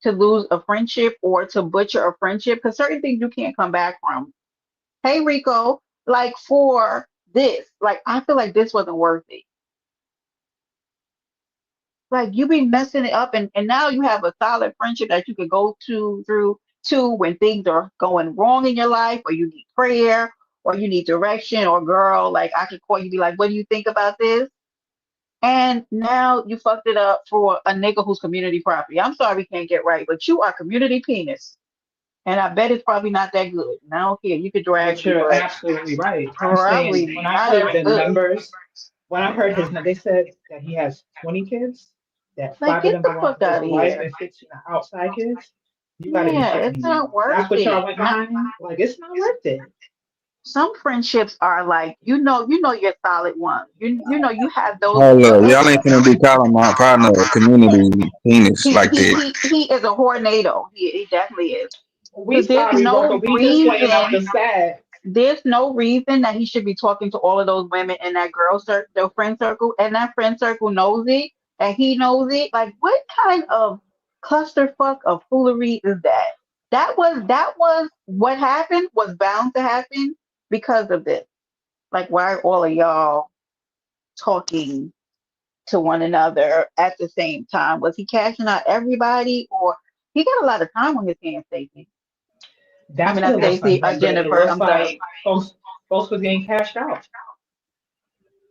to lose a friendship or to butcher a friendship because certain things you can't come back from. Hey Rico, like for this, like I feel like this wasn't worth it. Like you be messing it up and now you have a solid friendship that you could go through to when things are going wrong in your life or you need prayer or you need direction or girl, like I could call you be like, what do you think about this? And now you fucked it up for a nigga who's community property. I'm sorry we can't get right, but you are community penis. And I bet it's probably not that good. And I don't care. You could drag But me, you're but absolutely right. I'm saying probably when I not as heard the good. numbers, when I heard they said that he has 20 kids, that Like, five of get them the belong fuck to his out of wife here. and 15 are outside kids. You got to be Yeah, shitting it's me. not worth That's what y'all it. went Not, behind? Like, it's not worth it. some friendships are like, you're solid one. You have those. Hold up, y'all ain't finna be calling my partner a community penis He like he that. he he is a hornado. He definitely is. We Because sorry, Rucker. We just laying out the facts. there's no reason that he should be talking to all of those women in that the friend circle, and that friend circle knows it, and he knows it. Like, what kind of clusterfuck of foolery is that? That was what happened was bound to happen because of this. Like, why are all of y'all talking to one another at the same time? Was he cashing out everybody, or he got a lot of time on his hands, Stacey? I That's mean, what not it looks like, Stacey, Brenda. It Jennifer. looks I'm sorry. like folks was getting cashed out.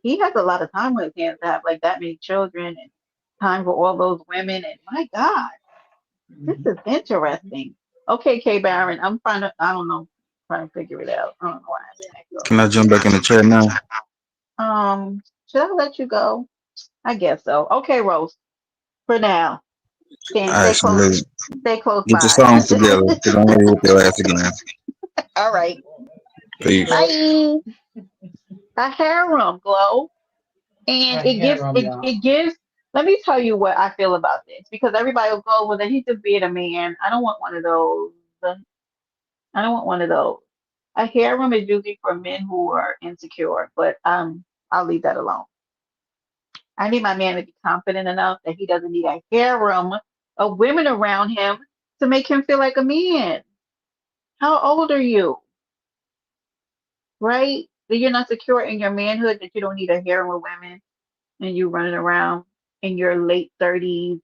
He has a lot of time on his hands to have like that many children and time for all those women. And my God, this Mhm. is interesting. Okay, K Baron, I'm trying to, I don't know, trying to figure it out. I don't know why I didn't Can I jump back in the chat now? go. Should I let you go? I guess so. Okay, Rose, for now. Then All right, Shamil, stay close get your by. songs together because I'm ready to whoop your ass again. All right. Peace. So Bye. A harem glow. And I had y'all. it gives, let me tell you what I feel about this because everybody will go, well, then he's just being a man. I don't want one of those. I don't want one of those. A harem is usually for men who are insecure, but I'll leave that alone. I need my man to be confident enough that he doesn't need a harem of women around him to make him feel like a man. How old are you? Right? That you're not secure in your manhood, that you don't need a harem of women and you running around in your late 30s,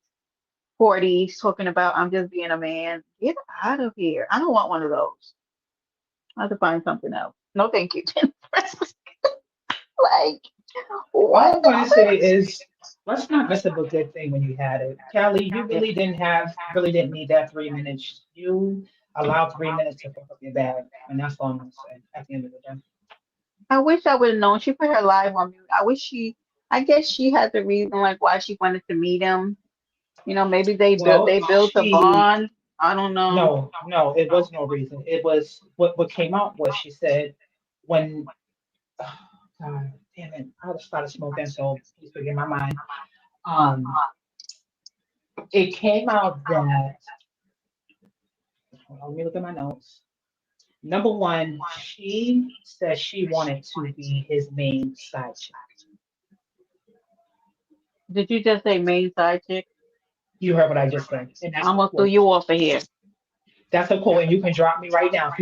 40s talking about I'm just being a man. Get out of here. I don't want one of those. I have to find something else. No, thank you. Like, All what? I'm going to say is, let's not mess up a good thing when you had it. Kelly, you really didn't need that 3 minutes. You allowed 3 minutes to fuck up your bag. And that's all I'm going to say at the end of the day. I wish I would have known. She put her live on mute. I guess she had the reason like why she wanted to meet him. You know, maybe Well, they built a bond. I don't know. no, it was no reason. It was what came out was she said when, oh, God damn it, I just started smoking, so please forgive my mind. Um, it came out that, hold on, let me look at my notes. Number one, she said she wanted to be his main side chick. Did you just say main side chick? You heard what I just said, and that's I'm a gonna throw quote. you off of here. That's a quote, and you can drop me right now.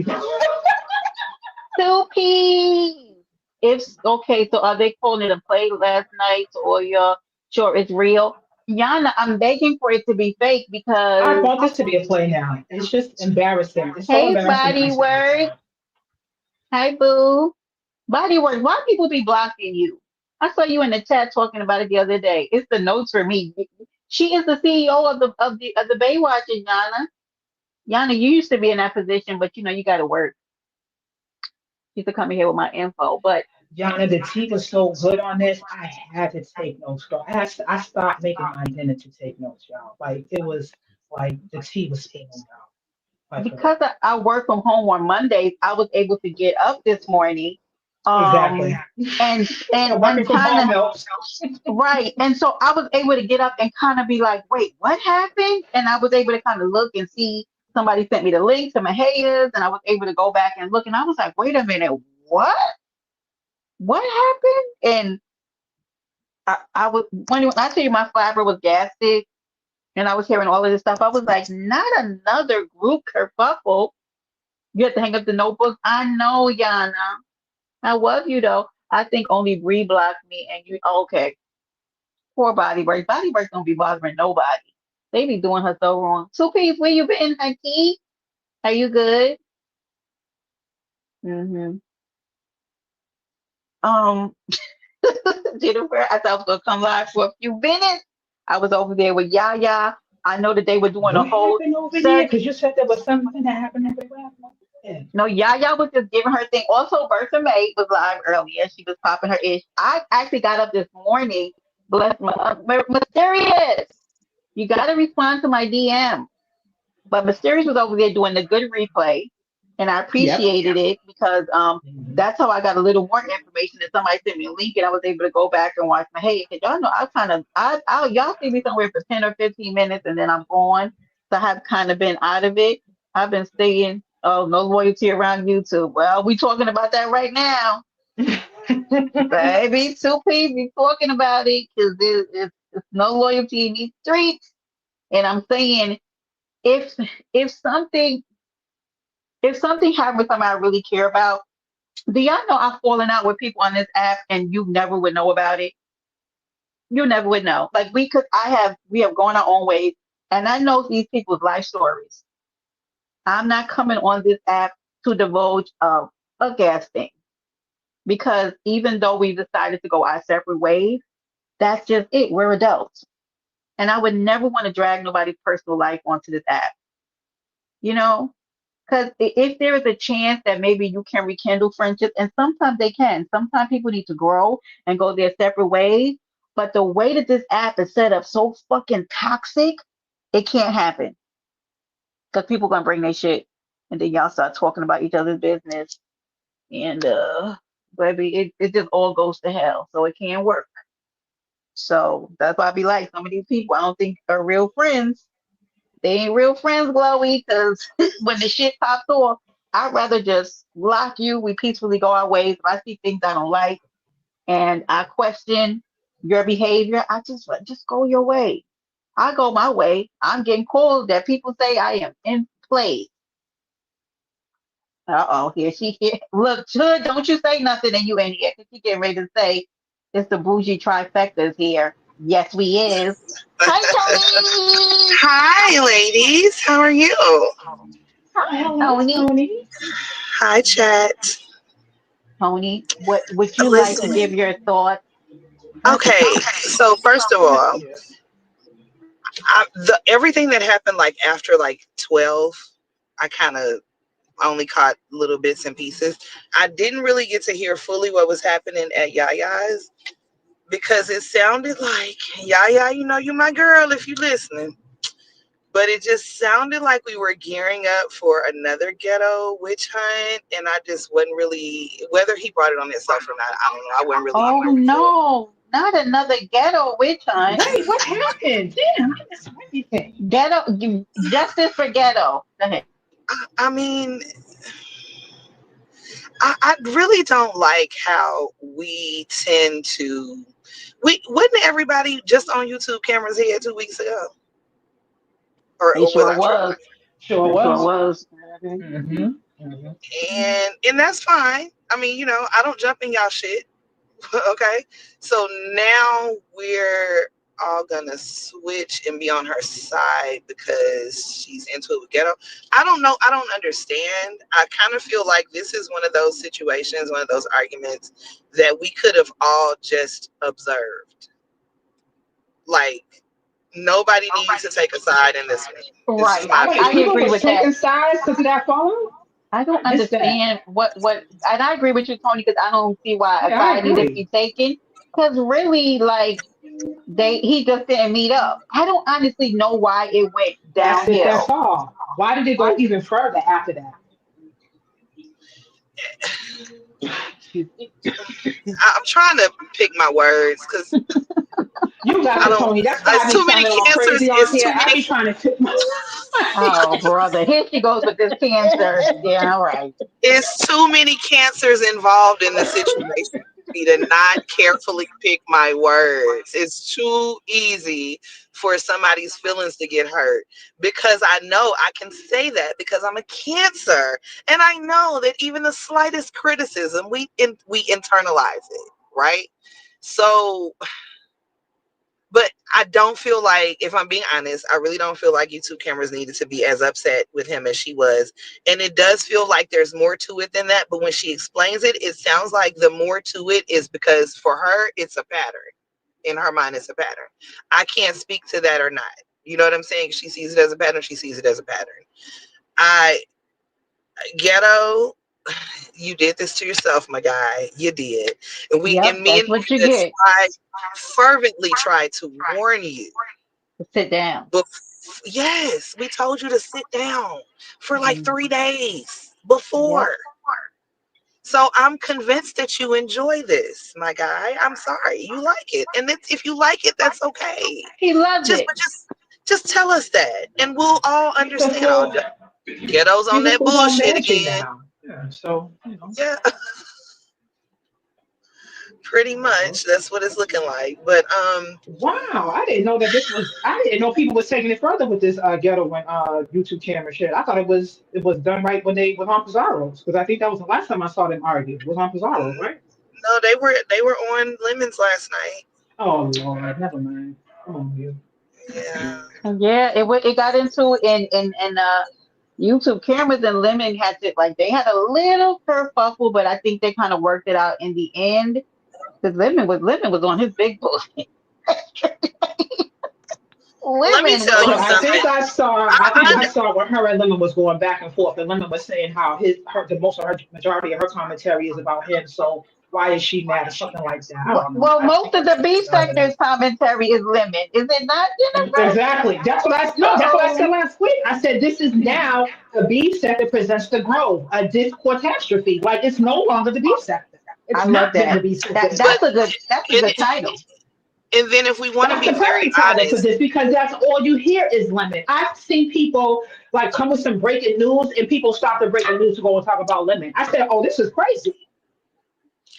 Soupy. If okay, so are they calling it a play last night or you're sure it's real? Yana, I'm begging for it to be fake I because want this to be a play now. It's just embarrassing. It's so hey embarrassing that body I'm sitting here work. saying. Hi boo. Body work. Why people be blocking you? I saw you in the chat talking about it the other day. It's the notes for me. She is the CEO of the Baywatch, Yana. Yana, you used to be in that position, but you know you got to work. She used to come in here with my info, but Yana, the tea was so good on this. I had to take notes, girl. I stopped making my dinner to take notes, y'all. Like it was like the tea was spilling out. Like for because real. I work from home on Mondays, I was able to get up this morning, Exactly. and And working from kind home of helps. right, and so I was able to get up and kind of be like, wait, what happened? And I was able to kind of look and see somebody sent me the link to my haters, and I was able to go back and look, and I was like, wait a minute, what? What happened? And I was when I tell you my fiber was gassed, and I was hearing all of this stuff, I was like, not another group kerfuffle. You have to hang up the notebook. I know, Yana. I love you though. I think only Bree blocked me and you okay. Poor body break. Body break don't be bothering nobody. They be doing her so wrong. Two Piece, where you been, Hunty? Are you good? Mm-hmm. Um, Jennifer, I thought I was gonna come live for a few minutes. I was over there with Yaya. I know that they were doing a What whole happened over there? search. Because you said there was something that happened over there. No, Yaya was just giving her thing. Also, Bertha May was live earlier. She was popping her ish. I actually got up this morning. Bless my mysterious. You got to respond to my DM. But Mysterious was over there doing the good replay, and I Yep. appreciated it because Mhm. that's how I got a little more information. That somebody sent me a link, and I was able to go back and watch my hey. Cause y'all know I kind of I y'all see me somewhere for 10 or 15 minutes, and then I'm gone. So I have kind of been out of it. I've been staying. Oh, no loyalty around YouTube. Well, we talking about that right now, baby. Two P be talking about it because it's no loyalty in these streets. And I'm saying if if something if something happened with somebody I really care about, do y'all know I've fallen out with people on this app and you never would know about it? You never would know. Like we have gone our own ways, and I know these people's life stories. I'm not coming on this app to divulge a gas thing because even though we decided to go our separate ways, that's just it. We're adults, and I would never want to drag nobody's personal life onto this app. You know, because if there is a chance that maybe you can rekindle friendships, and sometimes they can, sometimes people need to grow and go their separate ways. But the way that this app is set up, so fucking toxic, It can't happen because people gonna bring their shit, and then y'all start talking about each other's business, and baby, it just all goes to hell. So it can't work. So that's why I be like, some of these people I don't think are real friends. They ain't real friends, Glowy, because when the shit pops off, I'd rather just block you. We peacefully go our ways. If I see things I don't like and I question your behavior, I just go your way. I go my way. I'm getting calls that people say I am in play. Uh-oh, here she here. Look, Hood, don't you say nothing and you in here. 'Cause she getting ready to say it's the bougie trifectas here. Yes, we is. Hi, Tony. Hi, ladies. How are you? Hi, Hi, hello, Tony. Tony. Hi, chat. Tony, what would you like to Listen. give your thoughts at the Okay, top? so first of all, Yes. everything that happened like after like 12, I kind of only caught little bits and pieces. I didn't really get to hear fully what was happening at Yaya's because it sounded like Yaya, you know, you my girl if you listening. But it just sounded like we were gearing up for another ghetto witch hunt, and I just wasn't really, whether he brought it on himself or not, I don't know. I wasn't really Oh here for it. no, not another ghetto witch hunt. Wait, what happened? Damn, I missed everything. Justice for ghetto. Go ahead. I mean, I really don't like how we tend to. We wasn't everybody just on YouTube cameras here 2 weeks ago, He or was sure I tripping? was. Sure It sure was. was. Mm-hmm. Mm-hmm. And that's fine. I mean, you know, I don't jump in y'all shit. Okay, so now we're all gonna switch and be on her side because she's into it with ghetto. I don't know. I don't understand. I kind of feel like this is one of those situations, one of those arguments that we could have all just observed. Like nobody needs to take a side in this one. This is Right. my Wait, I opinion. people agree was with that. taking sides because of that follow? I I don't missed that. understand and I agree with you, Tony, because I don't see why a Yeah, I side needed to agree. be taken. Because really, like he just didn't meet up. I don't honestly know why it went That's it. That's downhill. all. Why did it go even further after that? Excuse me. I'm trying to pick my words because You got I it, don't. Tony. That's why I It's be too many sounding all cancers. crazy on It's here. too I many. be trying to fit my. Oh, brother. Here she goes with this cancer. Yeah, all right. It's too many cancers involved in the situation for me to not carefully pick my words. It's too easy for somebody's feelings to get hurt because I know I can say that because I'm a cancer and I know that even the slightest criticism we internalize it, right? So but I don't feel like, if I'm being honest, I really don't feel like YouTube cameras needed to be as upset with him as she was. And it does feel like there's more to it than that. But when she explains it, it sounds like the more to it is because for her, it's a pattern. In her mind, it's a pattern. I can't speak to that or not. You know what I'm saying? She sees it as a pattern. She sees it as a pattern. I, Ghetto, you did this to yourself, my guy. You did. Yep, And me that's and what you Nina get. fervently tried to warn you. Sit down. But yes, we told you to sit down for like Mhm. 3 days before. Yep. So I'm convinced that you enjoy this, my guy. I'm sorry you like it, and if you like it, that's okay. He loved Just it. but just tell us that, and we'll all He's a understand. Oh, full. Ghetto's on He's a that full blown bullshit mansion again. now. Yeah. So you know. Yeah, pretty much. That's what it's looking like. But Wow, I didn't know that this was. I didn't know people was taking it further with this ghetto and YouTube camera shit. I thought it was done right when they was on Pizarro's because I think that was the last time I saw them argue. Was on Pizarro's, right? no, they were on Lemons last night. Oh Lord, never mind. Oh you. Yeah. Yeah, it got into in YouTube cameras and Lemon had to like they had a little kerfuffle, but I think they kind of worked it out in the end because Lemon was on his big bullshit. Let me Lemon was tell Yeah, you on I his something. think I saw. I think I, I saw when her and Lemon was going back and forth, and Lemon was saying how the most of her majority of her commentary is about him. So why is she mad or something like that. I don't know. Well, I most think of the B it's sector's commentary is lemon, is it not, Jennifer? exactly. That's what I no. That's what I said So last week. I said this is now the B sector presents the grove, a discortastrophe. Like it's no longer the B sector. I It's love not getting the that. B sector. That But that's a and good title. and then if we want to That's be the very perfect title for honest, this because that's all you hear is lemon. I've seen people like come with some breaking news and people stop the breaking news to go and talk about lemon. I said, oh, this is crazy.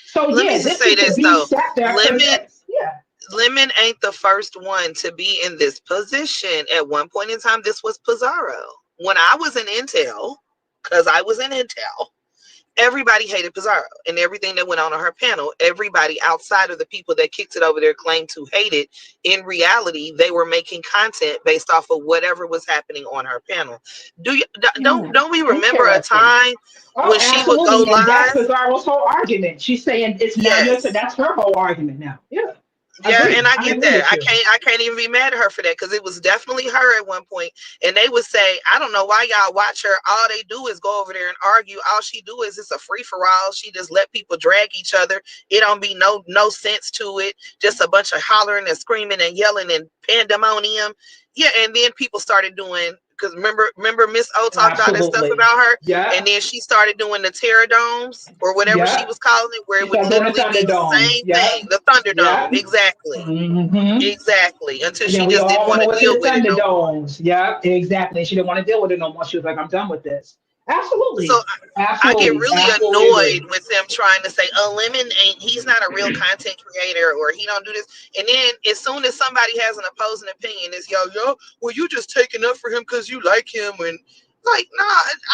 So let me yeah, just this say is the this B though. sector Lemon presents. Yeah, Lemon ain't the first one to be in this position. At one point in time, this was Pizarro. When I was in Intel, because I was in Intel, everybody hated Pizarro and everything that went on her panel. Everybody outside of the people that kicked it over there claimed to hate it. In reality, they were making content based off of whatever was happening on her panel. Do you don't we remember a Interesting. time oh, when she would go absolutely, and that's live? Pizarro's whole argument. She's saying it's now your turn. Yes. That's her whole argument now. Yeah, Yeah, and agree. I I get agree that. with you. I can't even be mad at her for that because it was definitely her at one point. And they would say, I don't know why y'all watch her. All they do is go over there and argue. All she do is it's a free for all. She just let people drag each other. It don't be no sense to it. Just a bunch of hollering and screaming and yelling and pandemonium. Yeah, and then people started doing because remember Miss O talked all that stuff Absolutely. about her, and Yeah. then she started doing the terror domes or whatever she Yeah. was calling it, where She it would started doing the literally be the Thunderdome. same thing, Yeah. the Thunderdome, Yeah. exactly. hmm Exactly. Until And then she we just didn't all want went to over to deal the with it no more. Thunderdomes. Yeah, exactly. She didn't want to deal with it no more. She was like, I'm done with this. So Absolutely. I get Absolutely. really Absolutely annoyed agree. with them trying to say, "Oh, Lemon ain't he's not a real content creator or he don't do this." And then as soon as somebody has an opposing opinion, it's yo, well, you just taking up for him because you like him and like, nah,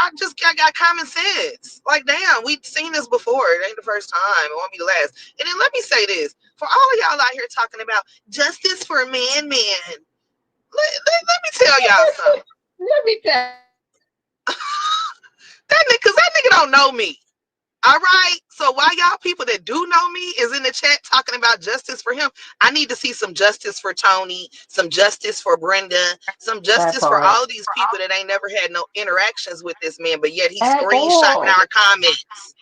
I got common sense. Like, damn, we've seen this before. It ain't the first time. It won't be the last. And then let me say this for all of y'all out here talking about justice for man. Let me tell y'all something. Let me tell That nigga, cause that nigga don't know me. All right. So why y'all people that do know me is in the chat talking about justice for him? I need to see some justice for Toni, some justice for Brenda, some that justice for part all of these people that ain't never had no interactions with this man, but yet he's at screenshotting all. our comments.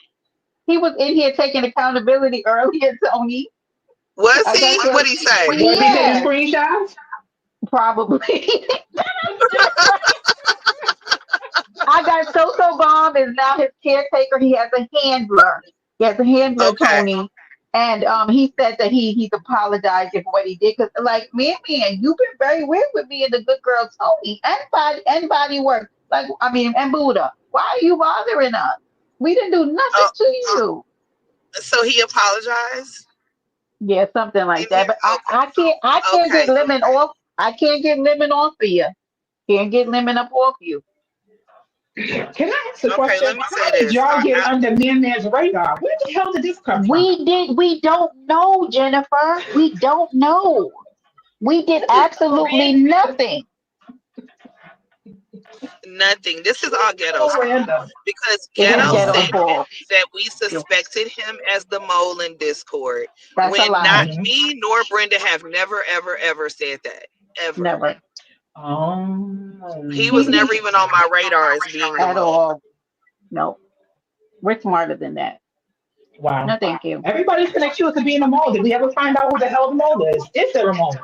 He was in here taking accountability earlier, Tony. Was I got he? to, What'd he say? Was he taking yeah, screenshots? probably. I got Social Bomb is now his caretaker. He has a handler. He has a handler, Okay. Tony. And he said that he's apologizing for what he did. Because like man, you've been very weird with me and the good girl Tony. Anybody work. Like and Buddha. Why are you bothering us? We didn't do nothing Oh, to you. so he apologized? Yeah, something like Didn't he? that. But I can't Okay. get lemon off. I can't get lemon off of you. Can't get lemon up off you. Can I ask a Okay, let question? me How say did this. y'all get under Man Man's radar? Where the hell did this come from? We don't know, Jennifer. We don't know. We did This is so absolutely random. nothing. Nothing. This is all ghetto's So fault random. because It is ghetto ghetto said fault. that we suspected him as the mole in Discord That's a when not lie. Mhm. me nor Brenda have never, ever, ever said that. Ever. Never. He Um, was He never even on my radar as being the at mole. all. No. We're smarter than that. wow. No, thank you. Everybody's connected to being a mole. Did we ever find out who the hell the mole is? Is there a mole?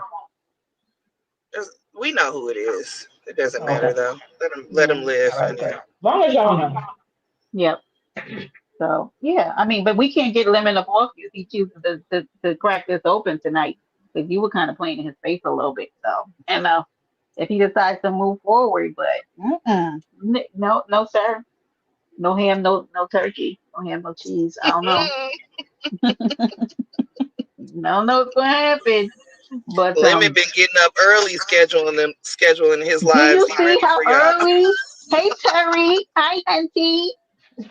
We know who it is. It doesn't matter Okay. though. Let him Yeah. live, All right, honey. good. As long as y'all know. Yep. So yeah, but we can't get lemon up off you if he chooses to crack this open tonight. Because you were kind of playing in his face a little bit. So and if he decides to move forward, but no, sir. No ham, no turkey. No ham, no cheese. I don't know. I don't know what's gonna happen. But Lemon been getting up early scheduling his do lives. you He see ready how for y'all. early? Hey Terry. Hi Auntie.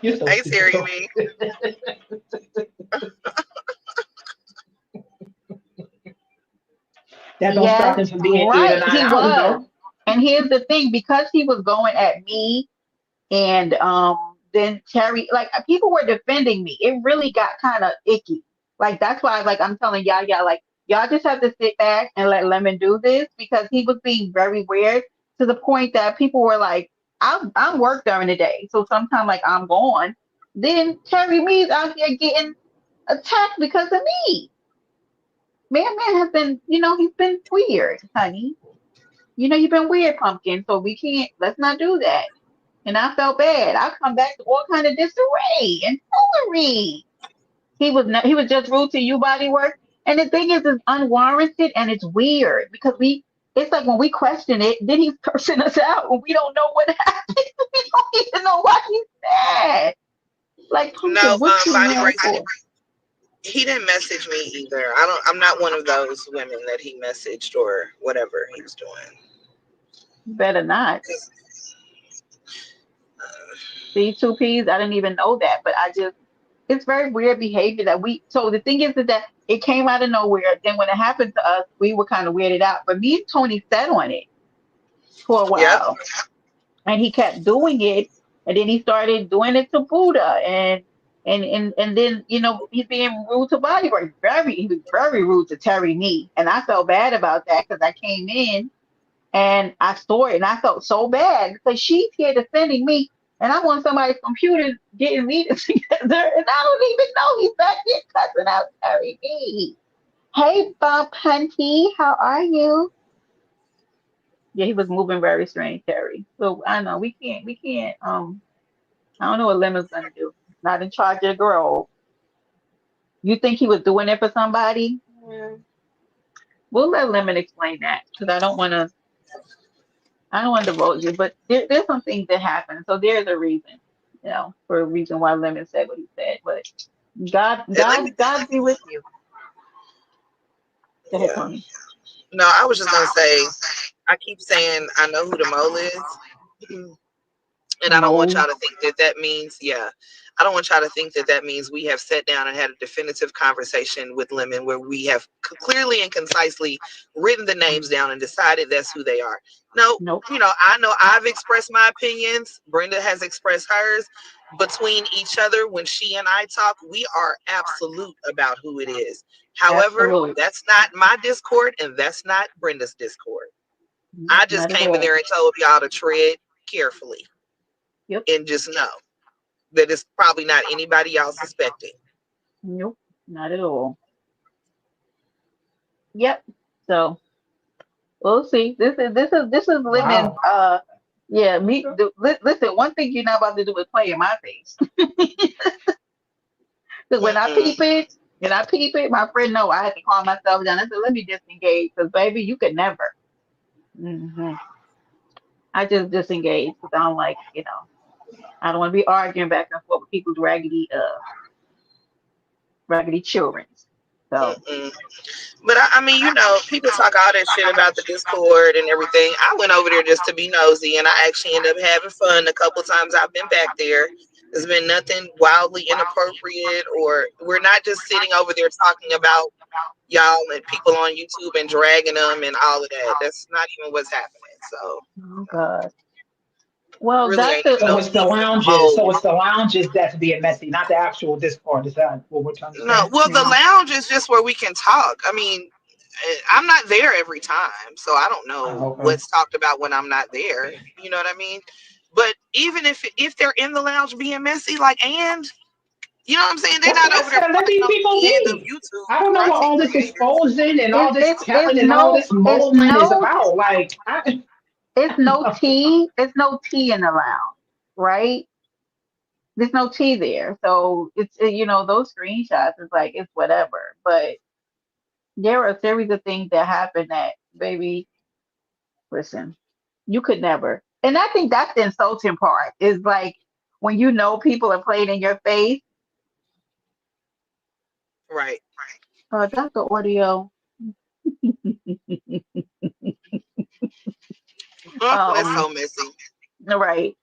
You're so Hey stupid. Terry me. That don't stop Yes, him from being 8 or right. 9 hours though. And here's the thing, because he was going at me and then Terry, like people were defending me. It really got kind of icky. Like that's why like I'm telling y'all, like y'all just have to sit back and let Lemon do this because he was being very weird to the point that people were like, I'm work during the day, so sometimes like I'm gone. Then Terry Me's out here getting attacked because of me. Man has been, he's been weird, honey. You've been weird, pumpkin. So we can't. Let's not do that. And I felt bad. I come back to all kind of disarray and foolery. He was just rude to you, body work. And the thing is, it's unwarranted and it's weird because it's like when we question it, then he's cursing us out when we don't know what happened. We don't even know why he's mad. Like, No, pumpkin, what you body mad breaks. for? He didn't message me either. I'm not one of those women that he messaged or whatever he was doing. Better not. See, two P's. I didn't even know that, but it's very weird behavior so the thing is that it came out of nowhere. Then when it happened to us, we were kind of weirded out. But me and Tony sat on it for a Yep. while, and he kept doing it, and then he started doing it to Buddha, and then he's being rude to Bodywork. He was very rude to Terry me, and I felt bad about that because I came in and I saw it, and I felt so bad because she's here defending me, and I'm on somebody's computer getting meetings together, and I don't even know he's back here cussing out Terry me. Hey, Bob Hunty, how are you? Yeah, he was moving very strange, Terry. So I know we can't. I don't know what Lemon's gonna do. Not in charge of the girl. You think he was doing it for somebody? We'll let Lemon explain that because I don't want to divulge it, but there's some things that happen. So there's a reason, for a reason why Lemon said what he said. But God be with you. Go ahead, Yeah. Tony. No, I was just gonna say. I keep saying I know who the mole is. And I don't want Mo. y'all to think that means, yeah, I don't want y'all to think that means we have sat down and had a definitive conversation with Lemon where we have clearly and concisely written the names down and decided that's who they are. No, Nope. I know I've expressed my opinions. Brenda has expressed hers. Between each other, when she and I talk, we are absolute about who it is. However, Absolutely. that's not my Discord and that's not Brenda's Discord. I just Not at came in all. there and told y'all to tread carefully Yep. and just know that it's probably not anybody y'all suspecting. Nope. Not at all. Yep. So we'll see. This is Lemon's. Wow. Yeah. Listen. One thing you're not about to do is play in my face. Because Mm-mm. when I peep it, my friend know I had to calm myself down. I said, let me disengage, because baby, you could never. I just disengage because I don't like, I don't want to be arguing back and forth with people's raggedy children. So, Mm-mm. But I mean, people talk all that shit about the Discord and everything. I went over there just to be nosy, and I actually ended up having fun a couple times I've been back there. There's been nothing wildly inappropriate, or we're not just sitting over there talking about y'all and people on YouTube and dragging them and all of that. That's not even what's happening. So oh God. Well, really ain't Doctor, even no So it's the need for the lounges. So mode. it's the lounges that's being messy, not the actual Discord. Is that what we're to No, understand? well, the no, lounge is just where we can talk. I mean, I'm not there every time, so I don't know Oh, okay. what's talked about when I'm not there. You know what I mean? But even if they're in the lounge being messy, like, and you know what I'm saying, they're That's not what I over there said. Let fighting these on people the end of leave. I YouTube don't know what content all this creators. exposing and all it's this it's it's telling and all no this it's molding is no about. Like, I, it's no tea. It's no tea in the lounge, right? There's no tea there, so those screenshots is like it's whatever. But there are a series of things that happen that, baby, listen, you could never. And I think that's the insulting part. Is like when people are playing in your face. Right. Dr. Audio. That's Um, so messy. right.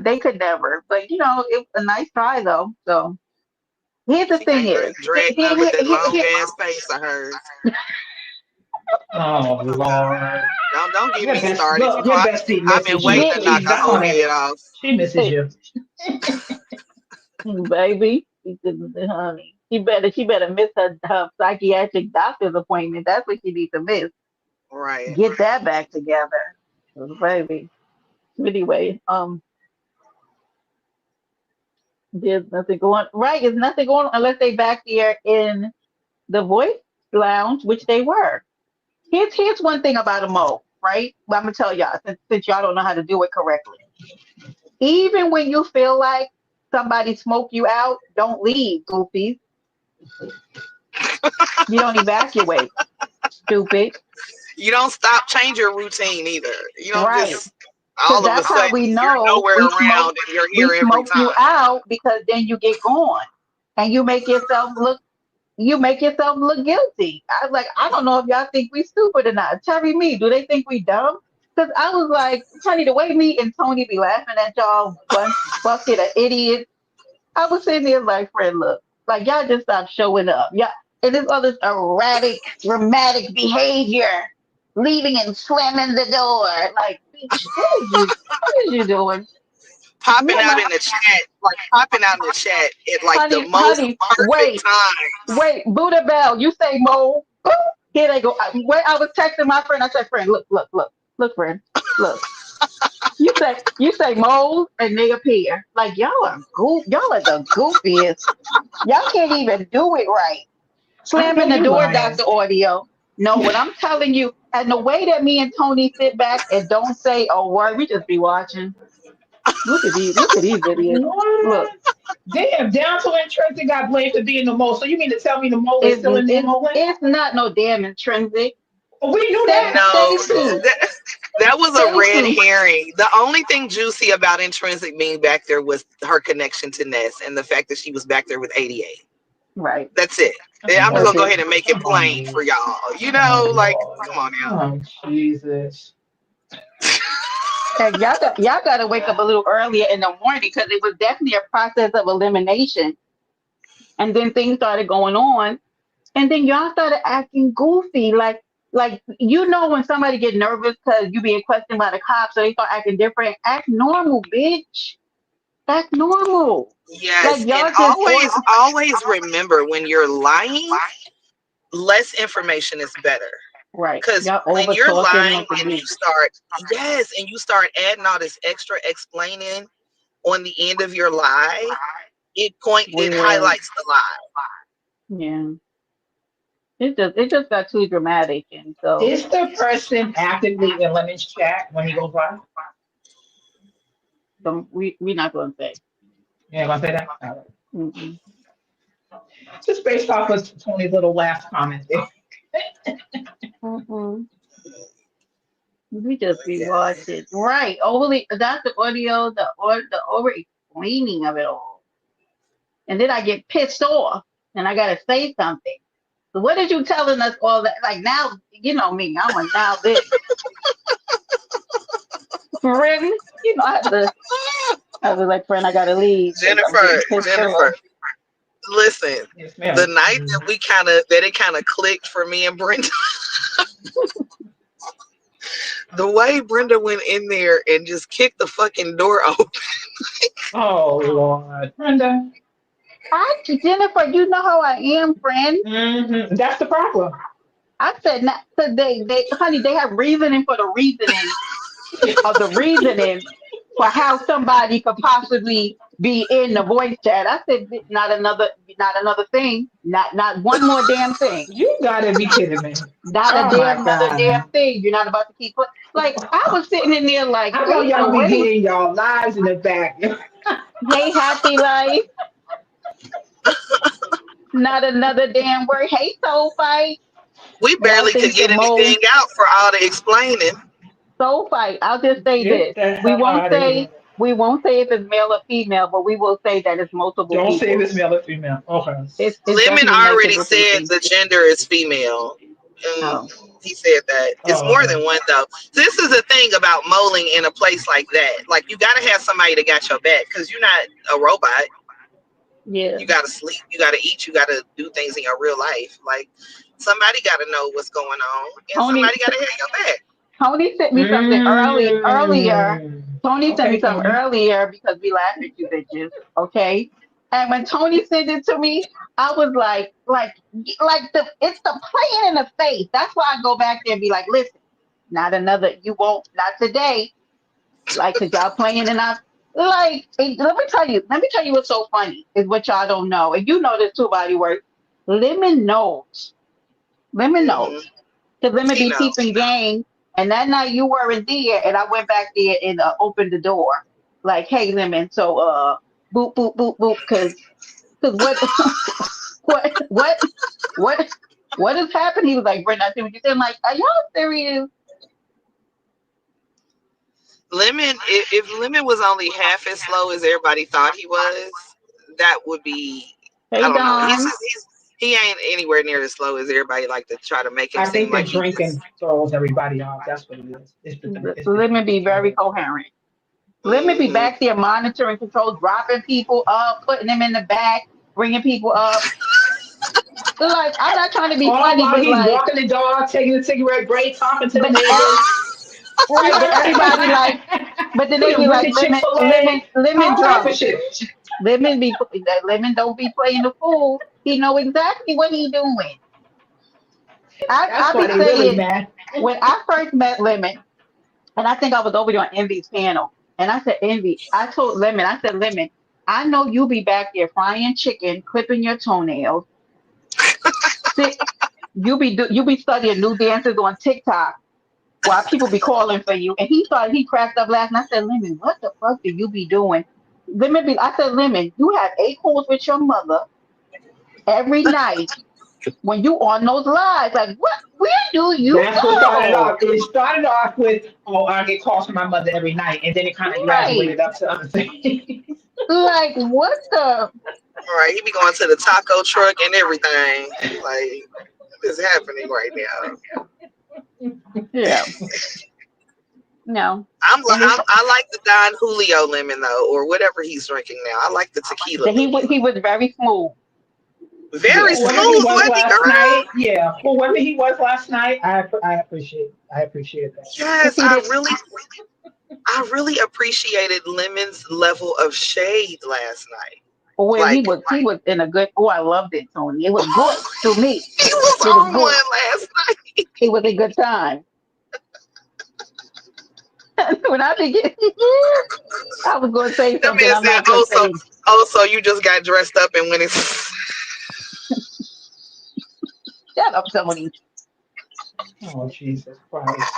They could never. But it's a nice try though. So here's the She thing came is, dragging her with that long ass face of hers. oh Lord. Don't get Your me best started. look, your bestie I've been misses you. waiting to knock Please, a that's whole on head it. off. She misses you. baby, honey, she better miss her psychiatric doctor's appointment. That's what she needs to miss. Right. Get that back together, baby. Anyway, There's nothing going right. There's nothing going on unless they back there in the voice lounge, which they were. Here's one thing about a mole, right? Well, I'm gonna tell y'all since y'all don't know how to do it correctly. Even when you feel like somebody smoked you out, don't leave, goofies. You don't evacuate, stupid. You don't stop, change your routine either. You don't Right. just Because all of a that's how sudden we you're know nowhere around and you're we here every smoke you time. out because then you get gone and you make yourself look guilty. I was like, I don't know if y'all think we stupid or not. Tell me, do they think we dumb? Because I was like, honey, the way me and Tony be laughing at y'all bucket of idiots. I was sitting there like, friend, look, like y'all just stop showing up. Yeah, and this other erratic, dramatic behavior, leaving and slamming the door. Like, bitch, what is you doing? Popping Yeah, out my in the chat, like popping out in the chat at like the most honey, perfect times. wait, Buddha Bell, you say Mo. Boop, here they go. Wait, I was texting my friend. I said, friend, look, friend, look. You say moles and they appear. Like y'all are the goofiest. Y'all can't even do it right. I know Slamming the you door, lying. Dr. Audio. No, what I'm telling you, and the way that me and Tony sit back and don't say a word, we just be watching. Look at these idiots. Look, What? Damn, down to intrinsic got blamed for being the mole. So you mean to tell me the mole is it's still in there it's moling? it's not no damn intrinsic. Oh, we knew Say that. No, say Sue. that was a Say red Sue. herring. The only thing juicy about intrinsic being back there was her connection to Ness and the fact that she was back there with 88. Right. That's it. Yeah, I'm just Oh, gonna That's go it. ahead and make it come on, plain dude. for y'all. You Oh, know, like, Lord. come on now. Oh, Jesus. And y'all gotta wake up a little earlier in the morning because it was definitely a process of elimination. And then things started going on. And then y'all started acting goofy. Like when somebody get nervous because you being questioned by the cops, so they start acting different. Act normal, bitch. Act normal. Yes, Like and y'all just on always remember when you're lying, less information is better. right. Because Y'all when over you're talking lying like a and bitch. you start, yes, and you start adding all this extra explaining on the end of your lie, it Weird. highlights the lie. Yeah. It just got too dramatic, and so Is the person actively in Lemon's chat when he goes live? we not gonna say. Yeah, gonna say that? All right. Mm-mm. Just based off of Tony's little last comment there. Mm-mm. We just be Yeah. watching. Right. Overly that's the audio, the over explaining of it all. And then I get pissed off and I gotta say something. So what did you telling us all that? Like now, you know me, I'm a now this. Really? I was like, friend, I gotta leave because I'm Jennifer, getting pissed Jennifer, off. listen, Yes, the ma'am. night Mhm. that it kind of clicked for me and Brenda, the way Brenda went in there and just kicked the fucking door open. Oh, Lord. Brenda. Jennifer, you know how I am, friend. That's the problem. I said, not, so honey, they have reasoning for the reasoning of the reasoning for how somebody could possibly be in the voice chat. I said, not another thing, not one more damn thing, You gotta be kidding me. not a Oh my damn another damn God. thing. You're not about to keep like I was sitting in there like, I know good y'all be grief, getting y'all lives in the back. hey happy life, not another damn word. Hey soul fight, We y'all barely could think the get most anything out for all the explaining. soul fight. I'll just say Get this: the we hell won't out of here. say we won't say if it's male or female, but we will say that it's multiple Don't say people. this male or female. Okay. It's Lemon definitely already multiple said people. the gender is female. Oh, He said that. It's Oh, more okay. than one though. This is the thing about molding in a place like that. Like you gotta have somebody that got your back because you're not a robot. yeah. You gotta sleep, you gotta eat, you gotta do things in your real life. Like somebody gotta know what's going on and Tony somebody gotta have your back. Tony sent me something earlier. Mm. Tony sent me Okay, something Tony. earlier because we laughed at you bitches. Okay. And when Tony sent it to me, I was like it's the playing in the face. That's why I go back there and be like, listen, not another, you won't, not today. Like, cause y'all playing in us. Like, let me tell you what's so funny is what y'all don't know, and you know this too, body work. Lemon knows, Lemon Hmm. knows, because Lemon He be know. peeping game. And that night you weren't there, and I went back there and opened the door, like, hey, Lemon, so boop boop boop boop, because what what what what what is happening? He was like, Brenda, I see what you said. I'm like, are y'all serious? Lemon, if Lemon was only half as slow as everybody thought he was, that would be, I Hey, don't know. Don. He ain't anywhere near as slow as everybody like to try to make him I seem think the like he is. drinking throws everybody off. That's what it is. It's the Let me be drinking for very me. coherent. Let me be Hmm. back there monitoring control, dropping people up, putting them in the back, bringing people up. Like, I'm not trying to be All funny, while but he's like, walking the dog, taking a cigarette break, talking to the but neighbors. right, but everybody like, but then He they done be went like, to lemon, Chick-fil-A, lemon, lemon all type of drunk. shit. Lemon don't be playing the fool. He know exactly what he doing. That's I why be they really saying mad. when I first met Lemon, and I think I was over there on Envy's panel, and I said, Envy, I told Lemon, I said, Lemon, I know you be back there frying chicken, clipping your toenails, sit, you be studying new dances on TikTok while people be calling for you. And he cracked up laughing. I said, Lemon, what the fuck do you be doing? I said, Lemon, you have acorns with your mother every night when you on those lives. Like, what? Where do you That's what started go? off. It started off with, oh, I get calls from my mother every night. And then it kind of Right. graduated up to other things. Like, what the? All right, he be going to the taco truck and everything. Like, what is happening right now? Yeah. No. And I like the Don Julio lemon though, or whatever he's drinking now. I like the tequila lemon. he was very smooth. Very Yeah. Whoever he smooth, was wasn't he, last girl? night, yeah, whoever he was last night, I appreciate that. Cause Yes, he did. I really appreciated Lemon's level of shade last night. Well, Like, he was in a good. Oh, I loved it, Tony. It was good to me. he was It was on good. one last night. It was a good time. When I begin, I was going to say That something. man I'm said, not going to say. so you just got dressed up and went and Shut up, Tony. Oh, Jesus Christ.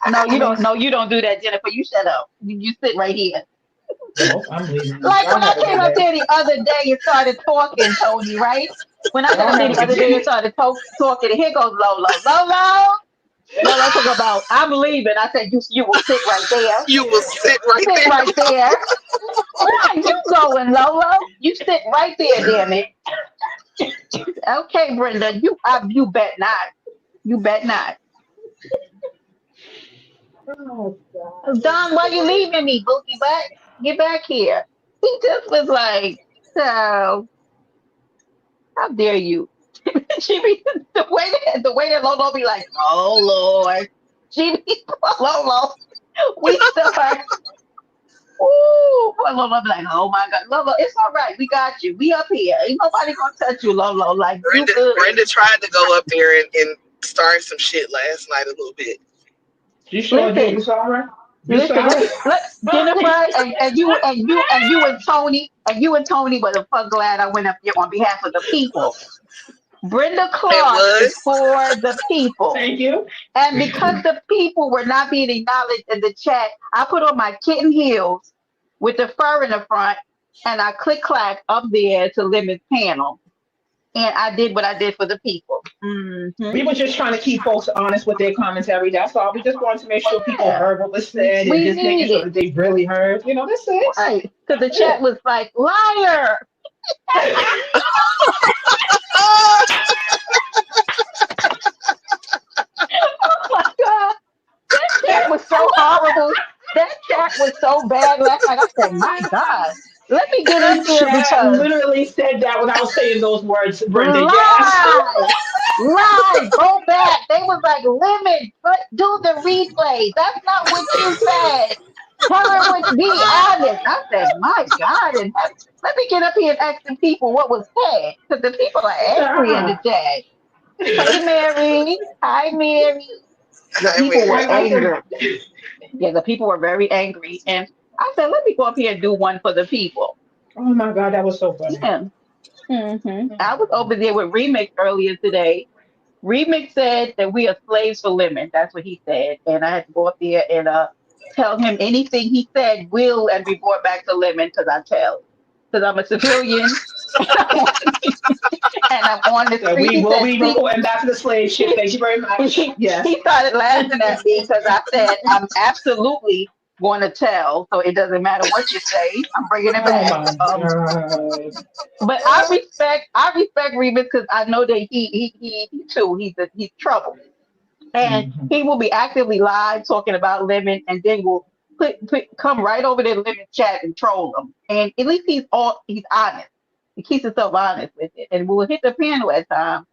No, you don't. Well, No, you don't do that, Jennifer. You shut up. You sit right here. nope, I'm leaving. Like Y'all when I have a came good up day. there the other day and started talking, Tony, right? When I got Y'all up there have a the good other day and day. started talking, and here goes Lolo. Lolo talk about I'm leaving. I said you will sit right there. you will sit right Sit there. right there. Where are you going, Lolo? You sit right there, damn it. Okay, Brenda, you bet not. You bet not. Oh, God. Don, why you leaving me, Bookie butt? Get back here. He just was like, so how dare you? She be the way that Lolo be like, oh Lord. She be Lolo. We start. Ooh, Lolo be like, oh my God, Lolo, it's all right. We got you. We up here. Ain't nobody gonna touch you, Lolo. Like you good. Brenda tried to go up there and start some shit last night a little bit. You sure did. Listen, You saw her? You listen. saw her? Let Jennifer and you and Tony were the fuck glad I went up here on behalf of the people. Brenda It Clark is was. for the people. Thank you. And because the people were not being acknowledged in the chat, I put on my kitten heels with the fur in the front and I click clack up there to Limit panel. And I did what I did for the people. We were just trying to keep folks honest with their commentary. That's all. We just wanted to make sure people Yeah, heard what was said and we just making need sure it. that they really heard. That's it. Right. Because the That's chat was like, liar. it. Oh my God. That chat was so horrible. That chat was so bad last night. I said, my God, let me get up The there chat because literally said that when I was saying those words, Brenda. Yes. lie, lie, go back. They was like, limit, but do the replay. That's not what you said. Tell her what, be honest. I said, my God, and let me get up here and ask the people what was said because the people are angry in the chat. Hey, Mary. Hi, Mary. The I people mean, were I said, angry. Yeah, the people were very angry. And I said, let me go up here and do one for the people. Oh my God, that was so funny. Yeah. I was over there with Remix earlier today. Remix said that we are slaves for Lemon. That's what he said. And I had to go up there and tell him anything he said will and report back to Lemon because I tell. Because I'm a civilian and I'm on the So street. we He will said, be see, reporting back to the slave ship. Thank you very much. Yes. he started laughing at me because I said, I'm absolutely going to tell. So it doesn't matter what you say. I'm bringing it Oh back. my God. But I respect Rebus because I know that he too he's trouble, and Mhm. he will be actively live talking about Lemon, and then will come right over there to Lemon chat and troll them. And at least he's honest. He keeps himself honest with it, and we'll hit the panel at times.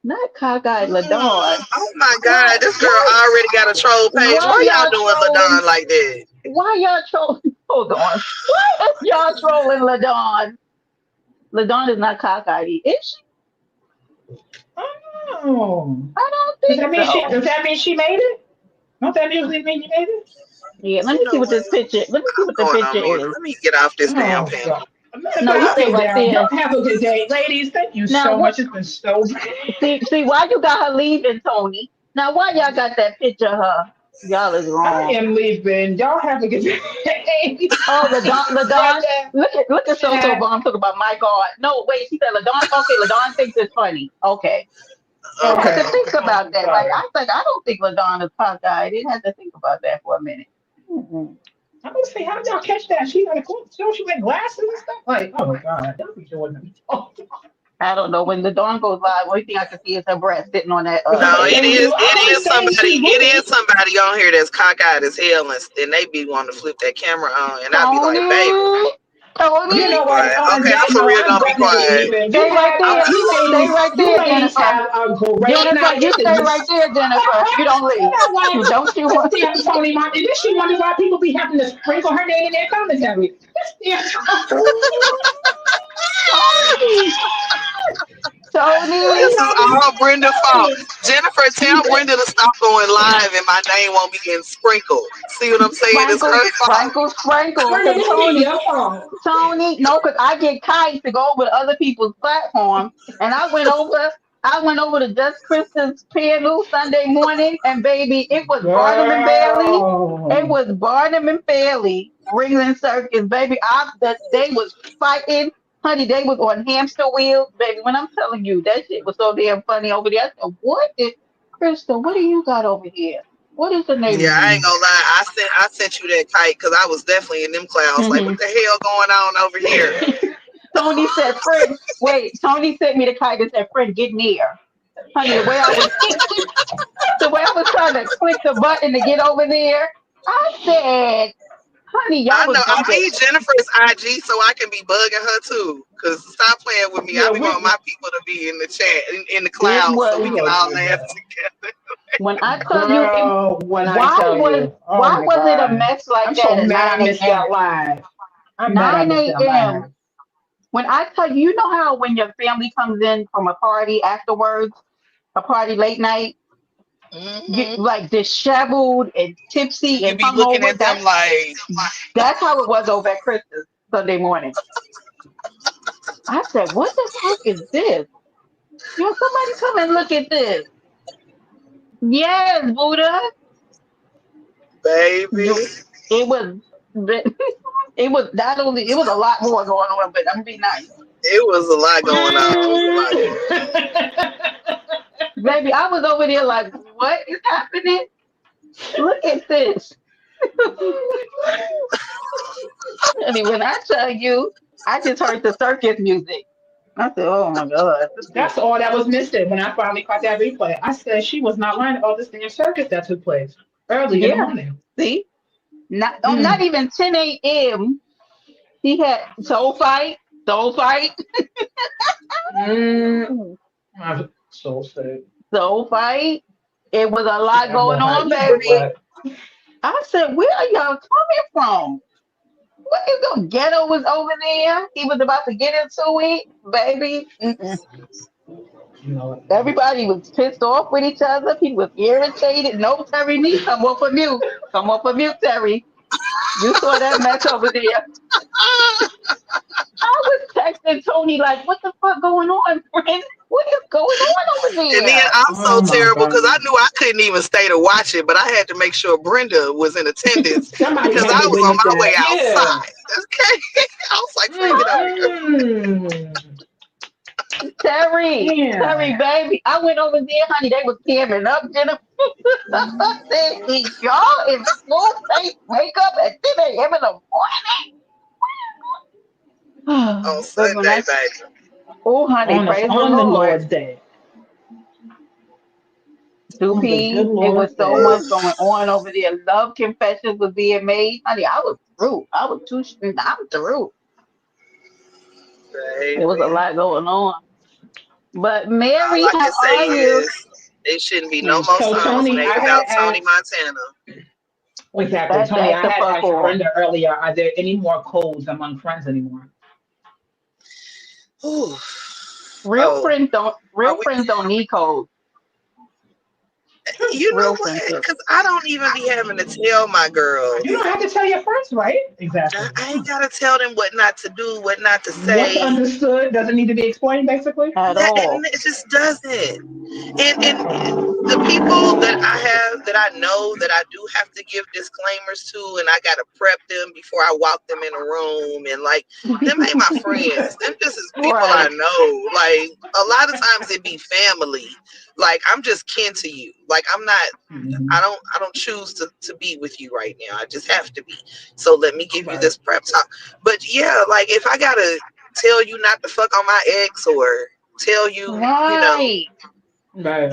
Not cockeyed Ladon. Oh my God, Why this girl why already got a troll page. why Why y'all y'all doing trolling? Ladon like that? Why y'all trolling? Hold on. Why is y'all trolling Ladon? Ladon is not cockeyed. Is she? Oh. I don't Does think that mean so. she made it? Don't that usually mean you made it? Yeah, let You me see know what what? this picture. Let me see I'm what the going picture on mute. is. Let me get off this damn Oh panel. God. Matter of No, fact, you I'll stay get right down. there. Y'all have a good day. Ladies, thank you Now so what? much. It's been so See why you got her leaving, Tony? Now why y'all got that picture of her? Y'all is I wrong. am leaving. Y'all have a good day. Oh, Ladon. Brother, Look at So chat. Bomb talking about my God. No, wait, she said Ladon. Okay, Ladon thinks it's funny. Okay, I had Okay. to Okay. think about I'm that. Like sorry. I don't think Ladon is cockeyed. I didn't have to think about that for a minute. Mm-mm. I'm gonna say, how did y'all catch that? She had a cool show. She wear glasses and stuff. Like, oh God, don't be doing me. Oh, I don't know. When Ladon goes live, only thing I can see is her breast sitting on that No, thank you. I it was is saying somebody, she it is moved. somebody on here that's cockeyed as hell, and they be wanting to flip that camera on, and I be like, baby, Tony, let me You be Tony, know what? quiet. On Okay, I'm that for note, real I'm gonna be definitely quiet. leaving. stay right there. Stay right You there, ladies Jennifer. have a great Jennifer, night. you This is stay right there, Jennifer. You don't you leave. know what? Don't you This want? damn Tony Martin. Did she wonder why people be having to sprinkle her name in their commentary? This damn Ooh, Tony, This Tony. is all Brenda fault. Jennifer, tell Brenda to stop going live, and my name won't be getting sprinkled. See what I'm saying? It's Sprinkle, her fault. sprinkle, sprinkle. Brenda, Because this be your fault. Tony, no, because I get kites to go over to other people's platform, and I went over to Just Kristen's panel Sunday morning, and baby, it was Barnum and Bailey. It Girl. was Barnum and Bailey, Ringling Circus, baby. They was fighting, honey. They was on hamster wheels, baby. When I'm telling you, that shit was so damn funny over there. I said, "What is Crystal? What do you got over here? What is the name Yeah, of I ain't this?" gonna lie. I sent you that kite because I was definitely in them clouds. Like, what the hell going on over here? Tony said, "Friend, wait." Tony sent me the kite and said, "Friend, get near." Honey, the way I was trying to click the button to get over there, I said, "Honey, y'all I was know I jumping." need Jennifer's IG so I can be bugging her too. Cause stop playing with me. I Yeah, be wanting my people to be in the chat, in the It clouds, so we we was can gonna all do laugh that. together. when I tell you it. Girl, when I Why tell was you, oh why my was it a God. mess like I'm that so at mad I 9 missed a.m.? that live. I'm mad I 9 missed that a.m. live. When I tell you, you know how when your family comes in from a party afterwards, a party late night, get Hmm. like disheveled and tipsy You and be looking hungover. at them like, That's how it was over at Christmas Sunday morning. I said, "What the fuck is this? Yo, somebody come and look at this." Yes, Buddha. baby, It was. It was not only. It was a lot more going on, but I'm gonna be nice, it was a lot going on. It was a lot going on. baby. I was over there like, "What is happening? Look at this." And when I tell you, I just heard the circus music. I said, "Oh my god, this is That's all that was missing when I finally caught that replay. I said she was not lying about this damn circus that took place early in the yeah." morning. See, not Mm, even 10 a.m. He had soul fight, mm, I'm so sick. soul fight. It was a lot Yeah, going boy, on, you know baby. what? I said, "Where are y'all coming from? What is the Ghetto was over there? He was about to get into it, baby." Mm-mm. You know what? Everybody was pissed off with each other. People was irritated. No, Terry, me come off of mute. Come off of mute, Terry. You saw that mess over there. I was texting Tony like, what the fuck going on, friend? What is going on over And then there? I'm so Oh my terrible because I God. knew I couldn't even stay to watch it, but I had to make sure Brenda was in attendance Somebody because had I to was on witness my way that. Yeah. outside. Okay. I was like, friend, get over here. Mm-mm. Terry, Damn. baby. I went over there, honey. They was tearing up, Jennifer. I said, is y'all in full face makeup at 10 a.m. in the On morning? But when Sunday, I, baby. oh, honey, praise the On the Lord. Lord's day. On the good 2P, it was Lord's so day. Ooh, much going on over there. Love confessions was being made. Honey, I was through. I was too, I'm through. There was a baby. lot going on. But All Mary, I how can say are you? is it shouldn't be no Hmm, more So songs Tony, made I had about Tony asked Montana. exactly. that Tony, that's I the had fuck asked off. Brenda earlier, are there any more codes among friends anymore? Ooh. Real Oh, friends don't are real we? friends don't need codes. You know Real what? friendships. Because I don't even be having to tell my You don't girls. have to tell your friends, right? I Exactly. ain't gotta tell them what not to do, what not to What's say. understood doesn't need to be explained, basically. At all. It just doesn't. And the people that I have that I know that I do have to give disclaimers to, and I gotta prep them before I walk them in a room, and like them ain't my friends. Them just is people I Right. know. Like a lot of times it be family. Like I'm just kin to you. Like I'm not. Mhm. I don't choose to be with you right now. I just have to be. So let me give you Right. this prep talk. But yeah, like if I gotta tell you not to fuck on my ex or tell you, you know, Right. Right.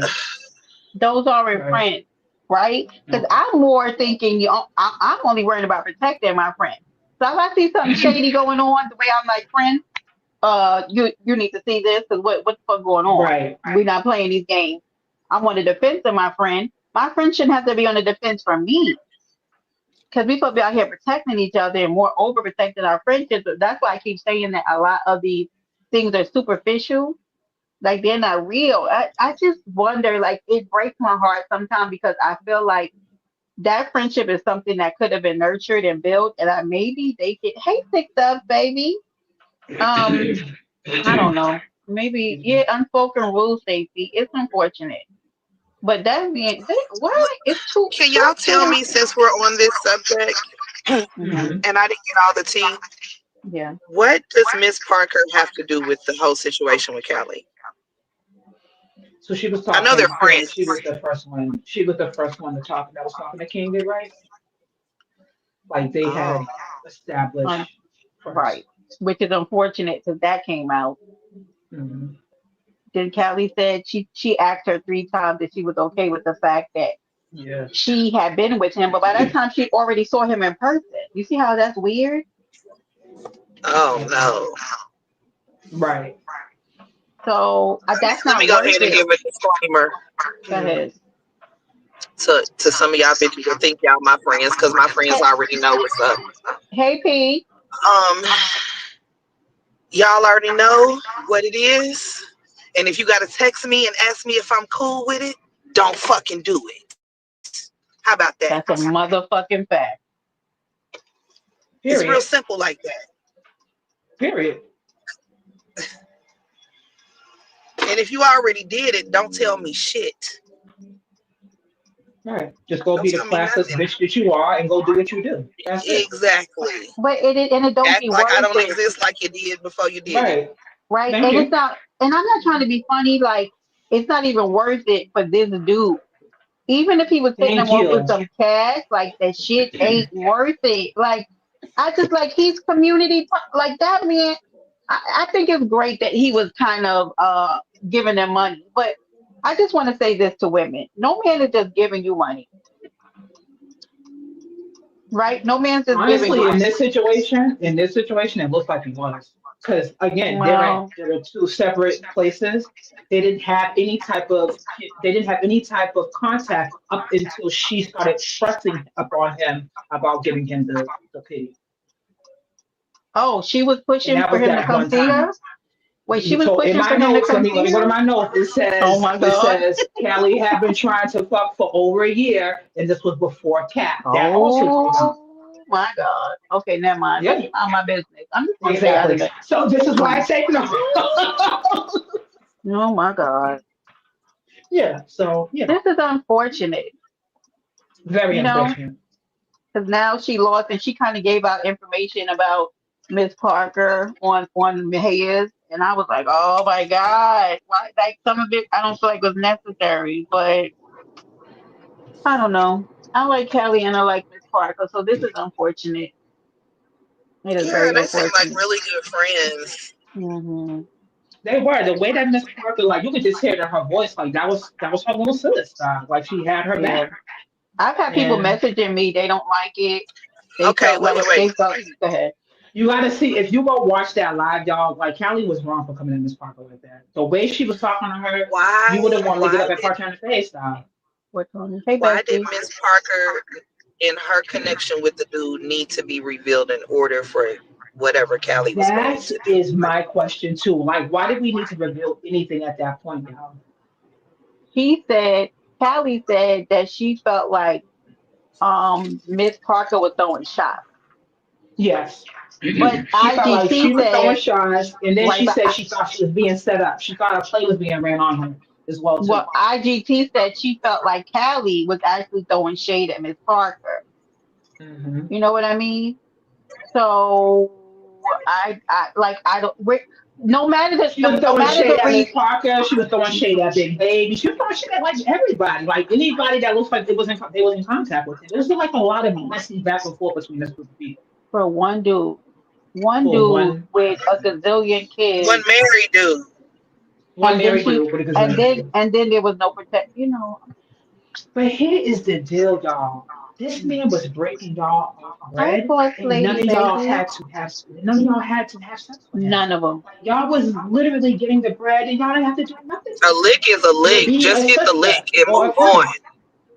Those aren't Right. friends. Right? Because No. I'm more thinking I'm only worried about protecting my friend. So if I see something shady going on, the way I'm like, friend, you need to see this because what the fuck going on? Right. We're not playing these games. I'm on the defense of my friend. My friend shouldn't have to be on the defense for me. Because we supposed to be out here protecting each other and more overprotecting our friendships. That's why I keep saying that a lot of these things are superficial. Like they're not real. I just wonder, like it breaks my heart sometimes because I feel like that friendship is something that could have been nurtured and built and maybe they get hey six up, baby. Um, I don't know. Maybe Excuse me. yeah, unspoken rules, Stacey. It's unfortunate. But that being why it's can two y'all tell me since we're on this subject hmm Hmm. and I didn't get all the tea, yeah. what does Miss Parker have to do with the whole situation with Callie? So she was I know they're talking. Apparently, she was friends. the first one. She was the first one to talk. That was talking to King Get Right. Like they Oh, had Um, established right. first. Which is unfortunate because that came out. Hmm. Then Callie said she asked her 3 times if she was okay with the fact that Yeah. she had been with him, but by that time she already saw him in person. You see how that's weird? oh Exactly. no. Right. Right. So that's Let me not go worth ahead and it. give a disclaimer Go Yeah. ahead. to some of y'all bitches that think y'all my friends, because my friends Hey, already know what's up. hey P. Um, y'all already know what it is. And if you gotta text me and ask me if I'm cool with it, don't fucking do it. How about that? That's a motherfucking fact. It's real Period. simple like that. Period. And if you already did it, don't tell me shit. Right. Just go Don't be the tell me classless nothing. bitch that you are and go do what you do. That's it. Exactly. But it don't Act be like I worth don't it. exist like you did before you did it. Right. Right? Thank And it's you. not and I'm not trying to be funny, like it's not even worth it for this dude. Even if he was hitting Thank them off with you. some cash, like that shit ain't worth it. Like I just like he's community like that man. I think it's great that he was kind of giving them money, but I just want to say this to women: no man is just giving you money, right? No man's just giving Honestly, you. in this situation, it looks like he was. Because again, Well, there are two separate places. They didn't have any type of contact up until she started pressing upon him about giving him the pity. oh, she was And pushing that for was him to that come one see time. her. Wait, she You was told in pushing my for him to notes, come let see me go to her. my notes. Oh my It god. says Callie had been trying to fuck for over a year, and this was before Cap. That also came Oh, out. my God. Okay, never mind. Let Yeah, me mind my business. I'm just gonna stay out of exactly. that. So this is why I Mm. say no. Oh my God. Yeah. So This is unfortunate, very you know, unfortunate. because now she lost and she kind of gave out information about Miss Parker on his, and I was like, oh my God. Why, like some of it I don't feel like was necessary, but I don't know. I like Kelly and I like Miss Parker, so this is unfortunate. It is Yeah, very they seem like unfortunate. really good friends. Hmm. They were the way that Miss Parker, like you could just hear it in her voice, like that was her little sister. Like she had her Yeah. back. I've had people And messaging me. They don't like it. They Okay, felt wait, wait, like wait. they felt. Go ahead. you gotta see if you go watch that live, y'all. Like Callie was wrong for coming in Miss Parker like that. The way she was talking to her, you Why? wouldn't want to get Why up and did punch her in the face, dog. What's on? Hey, why did bestie. Miss Parker and her connection with the dude need to be revealed in order for whatever Callie was going That to do? is my question too. Like, why did we need to reveal anything at that point, y'all? She said, Callie said that she felt like Miss Parker was throwing shots, Yes. but She felt like she IGT was throwing said shots, and then right, she but said she thought she was being set up. She thought a play was being ran on her as well too. well, IGT said she felt like Callie was actually throwing shade at Miss Parker. Hmm. You know what I mean? So I like I don't. No matter She was no throwing matter shade the at Miss reason. Parker. She was throwing shade at Big Baby. She was throwing shade at like everybody, like anybody that looks like they was in contact with him. It was like a lot of messy back and forth between this group of people For one for dude one with a gazillion One kids, married dude. one and then married she, dude with a gazillion kids. and then there was no protect. You know, But here is the deal, y'all. This man was breaking y'all off hi, bread, boss and lady, baby. none of y'all had to have sex with him. None of them. Like y'all was literally getting the bread, and y'all didn't have to do nothing A to him. lick is a To lick. be Just a hit the lick sister and or a move on. friend.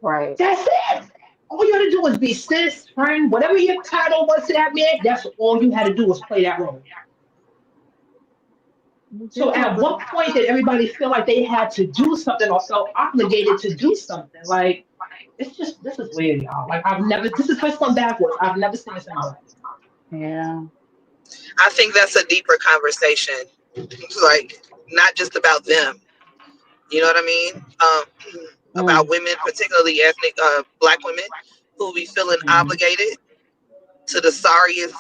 Right. That's it. All you had to do was be sis, friend, whatever your title was to that man. That's all you had to do was play that role. This So is at what. what point did everybody feel like they had to do something or felt obligated to do something? Like it's just this is weird, y'all. Like I've never this is first one backwards. I've never seen this in my life. Yeah. I think that's a deeper conversation. It's like not just about them. You know what I mean? About Mm. women, particularly ethnic black women, who be feeling Mhm. obligated to the sorriest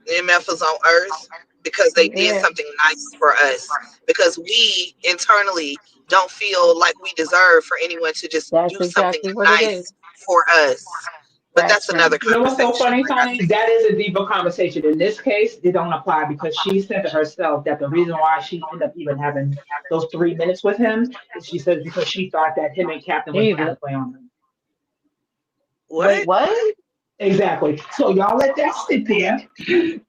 MFers on earth because they did Yeah. something nice for us. Because we internally don't feel like we deserve for anyone to just That's do something exactly what it is. nice for us. But That's that's true. another You know what's so conversation. funny, Like I Tony? think, That is a deeper conversation. In this case, it don't apply because she said to herself that the reason why she ended up even having those 3 minutes with him is she said because she thought that him and Captain was going to Jesus. play on her. Wait, what? what? Exactly. So y'all let that sit there.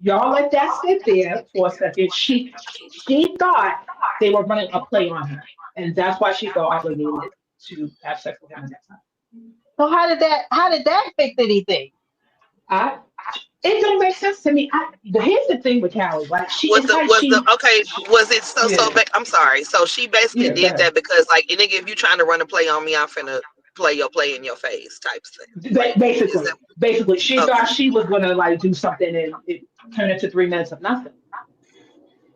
Y'all let that sit there for a second. She thought they were running a play on her, and that's why she felt obligated to have sex with him at that time. So how did that fix anything? I it don't make sense to me. Here's the thing with Callie, like Was it's the like was the she, okay? Was it so yeah, so? I'm sorry. So she basically yeah, go did ahead. that because like nigga, if you trying to run a play on me, I'm finna play your play in your face type thing. Like is that Basically, she thought okay? she was gonna like do something and it turned into 3 minutes of nothing,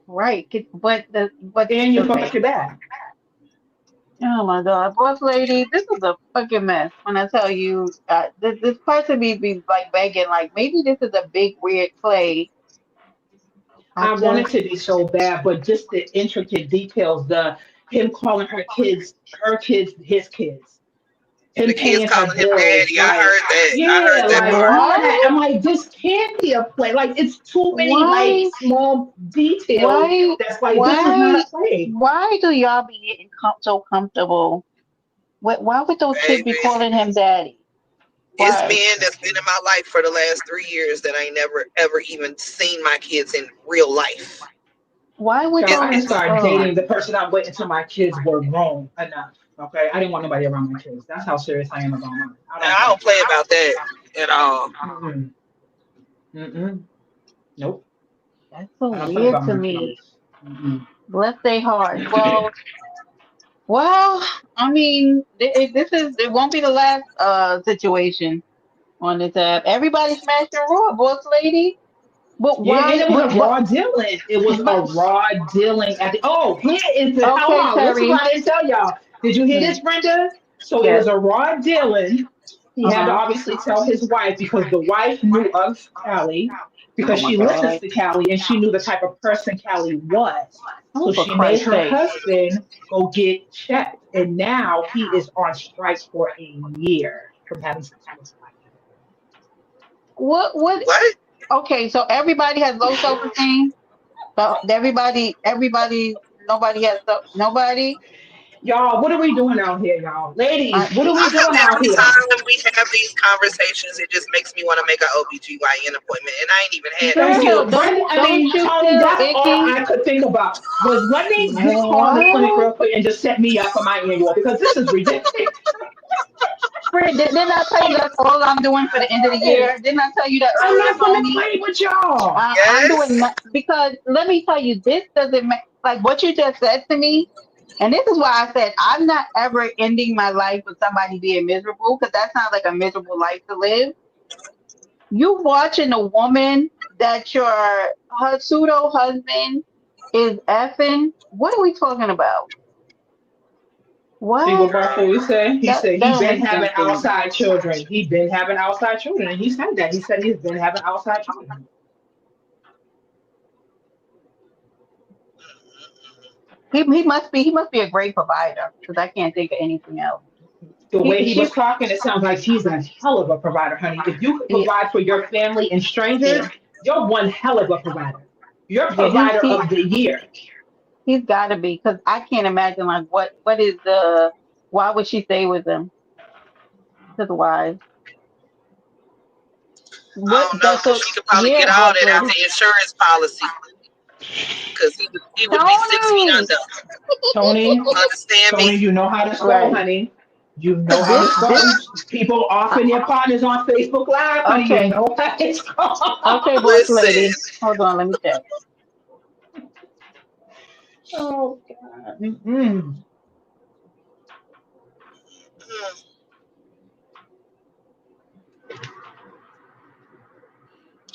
Right. But and you fucked okay. up your bag. Oh my God, boss lady, this is a fucking mess. When I tell you, this person be like begging, like maybe this is a big weird play. I I just wanted to be so bad, but just the intricate details, the him calling her kids, his kids, The him kids paying her calling him bills, daddy. I like heard that. I yeah, heard that like part. all of that. what? I'm like, this can't be a play. Like it's too many like Why? small details. Why? That's like this is not Why? a play. Why do y'all be getting so comfortable? Why would those kids be Baby. calling him daddy? It's Why? men that's been in my life for the last 3 years that I ain't never ever even seen my kids in real life. Why would Child, It's I didn't those? it's start Oh, dating the person I waited until my kids were grown enough. Okay, I didn't want nobody around my kids. That's how serious I am about mine. I don't I play. don't play about that at all. Mm-mm. Mm-mm. Nope. that's so I don't play weird about to my me. kids. Mm-mm. Bless their hearts. Well, I mean, this is it won't be the last situation. on this app. Everybody smashing raw, boss lady. But Yeah, and why? it was a What? raw dealing. It was a But raw dealing at the. Oh, here is the. Hold okay, on, this is Terry. what I didn't tell y'all. Did you hear Hmm. this, Brenda? So it was Yes. a raw dealing. He Uh had to huh. obviously tell his wife because the wife knew of Callie Oh because my she listens God. to Callie and she knew the type of person Callie was. Oh, So for she made Christ's her sake. husband go get checked, and now he is on strike for a year from having sex with his What? What? What? Okay, so everybody has low self esteem. So everybody, nobody has nobody. Y'all, what are we doing out here, y'all? Ladies, I, what are I we know doing out every here? time we have these conversations, it just makes me want to make an OBGYN appointment. And I ain't even had no Thank kids. you. girl, Brenda, don't you Tony, feel that's all icky? I could think about was let me just call the clinic What? real quick and just set me up for my annual because this is ridiculous. Fred, didn't I tell you that's all I'm doing for the end of the year? Didn't I tell you that I'm earlier, not going to Tony? play with y'all. I'm doing Yes. that because let me tell you, this doesn't make like what you just said to me. And this is why I said I'm not ever ending my life with somebody being miserable because that sounds like a miserable life to live. You watching a woman that your her pseudo husband is effing. What are we talking about? See what What? Barfoot said? He That said that he don't been make having sense to me. outside children. He been having outside children. And he said that. He said he's been having outside children. He must be a great provider because I can't think of anything else. The way he She was talking, it sounds like he's a hell of a provider, honey. If you could yeah provide for your family and yeah strangers, you're one hell of a provider. You're yeah he provider he of the year. he's got to be because I can't imagine like what is the why would she stay with him? Because why? I What don't know, that's because so she could probably yeah, get all boss that out lady. the insurance policy. Because he would be 6 feet Tony, under. Tony, Understand me? Tony, you know how to skull, right? honey. You know how to This skull. People offering their partners on Facebook Live, honey. You okay. know how to skull. Okay, boss Listen. lady. Hold on, let me check. Oh God. Mm-mm. Hmm,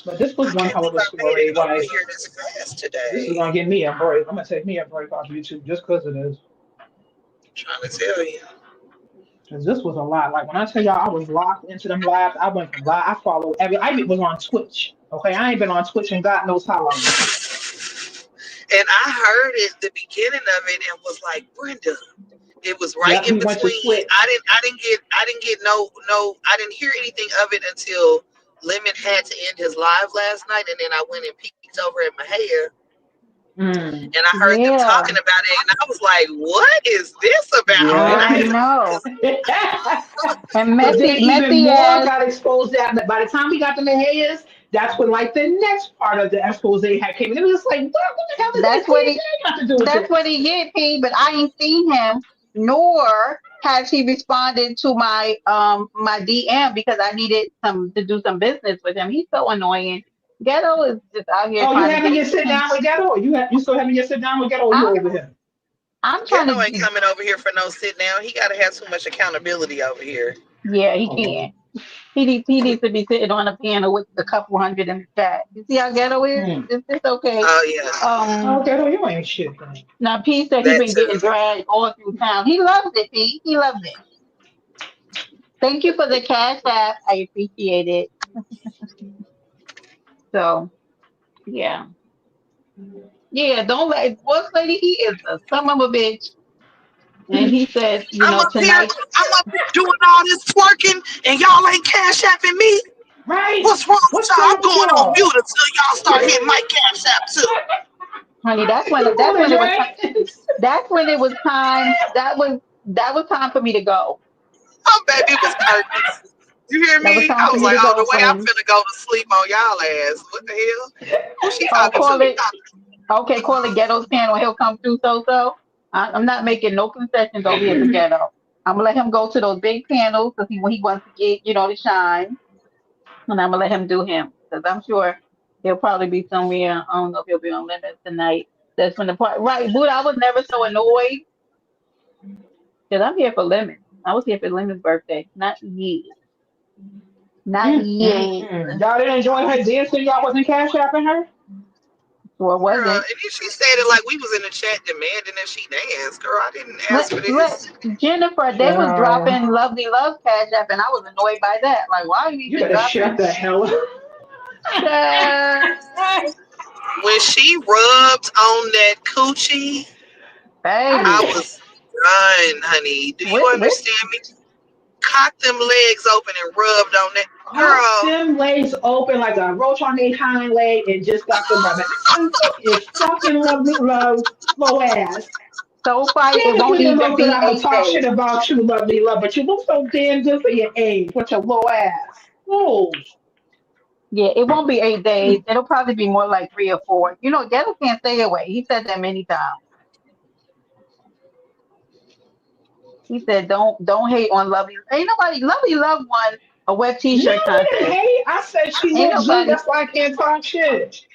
But this was I one can't hell believe of a I made it story. over Like here this fast this is today. gonna give me a break. I'm gonna take me a break off YouTube just because of this. I'm trying to tell you. Because this was a lot. Like when I tell y'all I was locked into them lives, I went from live. I followed every. I even was on Twitch. Okay, I ain't been on Twitch in God knows how long. And I heard it, the beginning of it, and was like, Brenda. It was right Yep, in he went to between. Twitch. I didn't get no. I didn't hear anything of it until Lemon had to end his live last night, and then I went and peeked over at my hair, Mm. and I heard them Yeah, talking about it, and I was like, "What is this about?" And I I Yeah. had know. And But then messy, even messy more ass. got exposed that by the time we got to Mahias, that's when like the next part of the expose had came. And it was just like, what the hell does That's what he. STJ got to do with That's this? what he get, P. But I ain't seen him, nor has he responded to my DM because I needed some to do some business with him. He's so annoying. Ghetto is just out here Oh, you trying to having get. your sit down with Ghetto? Or you still having your sit down with Ghetto? Or you I'm over here? I'm trying Ghetto ain't to. coming over here for no sit down. He got to have too much accountability over here. Yeah, he Oh, can. He needs to be sitting on a piano with a couple hundred in the chat. You see how ghetto is? hmm. It's okay. Oh yeah, Oh, Um, Ghetto, you ain't shit then. now P said he that been getting too. dragged all through town. He loves it, P. He loves it. Thank you for the cash app. I appreciate it. So yeah, yeah. Don't let boss lady. He is a son of a bitch, and he said, I'm up here. tonight. I'm up here doing all this twerking, and y'all ain't cash apping me. Right? What's wrong with What's y'all? wrong I'm with going on y'all? mute until y'all start hitting my cash app too. Honey, that's when You that's pulling when it was dreads? that's when it was time. That was time for me to go. Oh, baby, it was curtains. You hear That was me? time I for was me like, to oh, go, the way I'm friend. finna go to sleep on y'all ass. What the hell? Who she Oh, talking call to? it. Okay, call it ghetto's panel. He'll come through. I'm not making no concessions over here to ghetto. I'm gonna let him go to those big panels because when he wants to get to shine, and I'm gonna let him do him because I'm sure he'll probably be somewhere. I don't know if he'll be on limits tonight. That's when the part right, Buddha. I was never so annoyed because I'm here for lemons. I was here for Lemon's birthday, not you. Not yet. Y'all didn't enjoy her dancing. Y'all wasn't cash apping her. Or Girl, wasn't. and then she said it like we was in the chat demanding that she dance. Girl, I didn't ask for Let this. Jennifer, they was Child, dropping Lovely Love Cash App, and I was annoyed by that. Like, why are you you even better shut dropping? the hell up. Child, When she rubbed on that coochie, I baby, was done, honey. Do you with understand me? Cock them legs open and rubbed on that. Cock Girl, them legs open like a roach on their hind leg and just got them rubbing. And look at fucking lovely love, slow ass. so far, it Damn if won't you didn't even look that be I would 8 talk days. shit about you, lovely love, but you look so damn good for your age with your low ass. Oh, Yeah, it won't be 8 days. It'll probably be more like 3 or 4. You know, Ghetto can't stay away. He said that many times. He said, "Don't hate on Lovely. Ain't nobody Lovely Love won a web no, T-shirt I didn't contest. hate. I said she Ain't looked good. nobody. That's why I can't talk shit.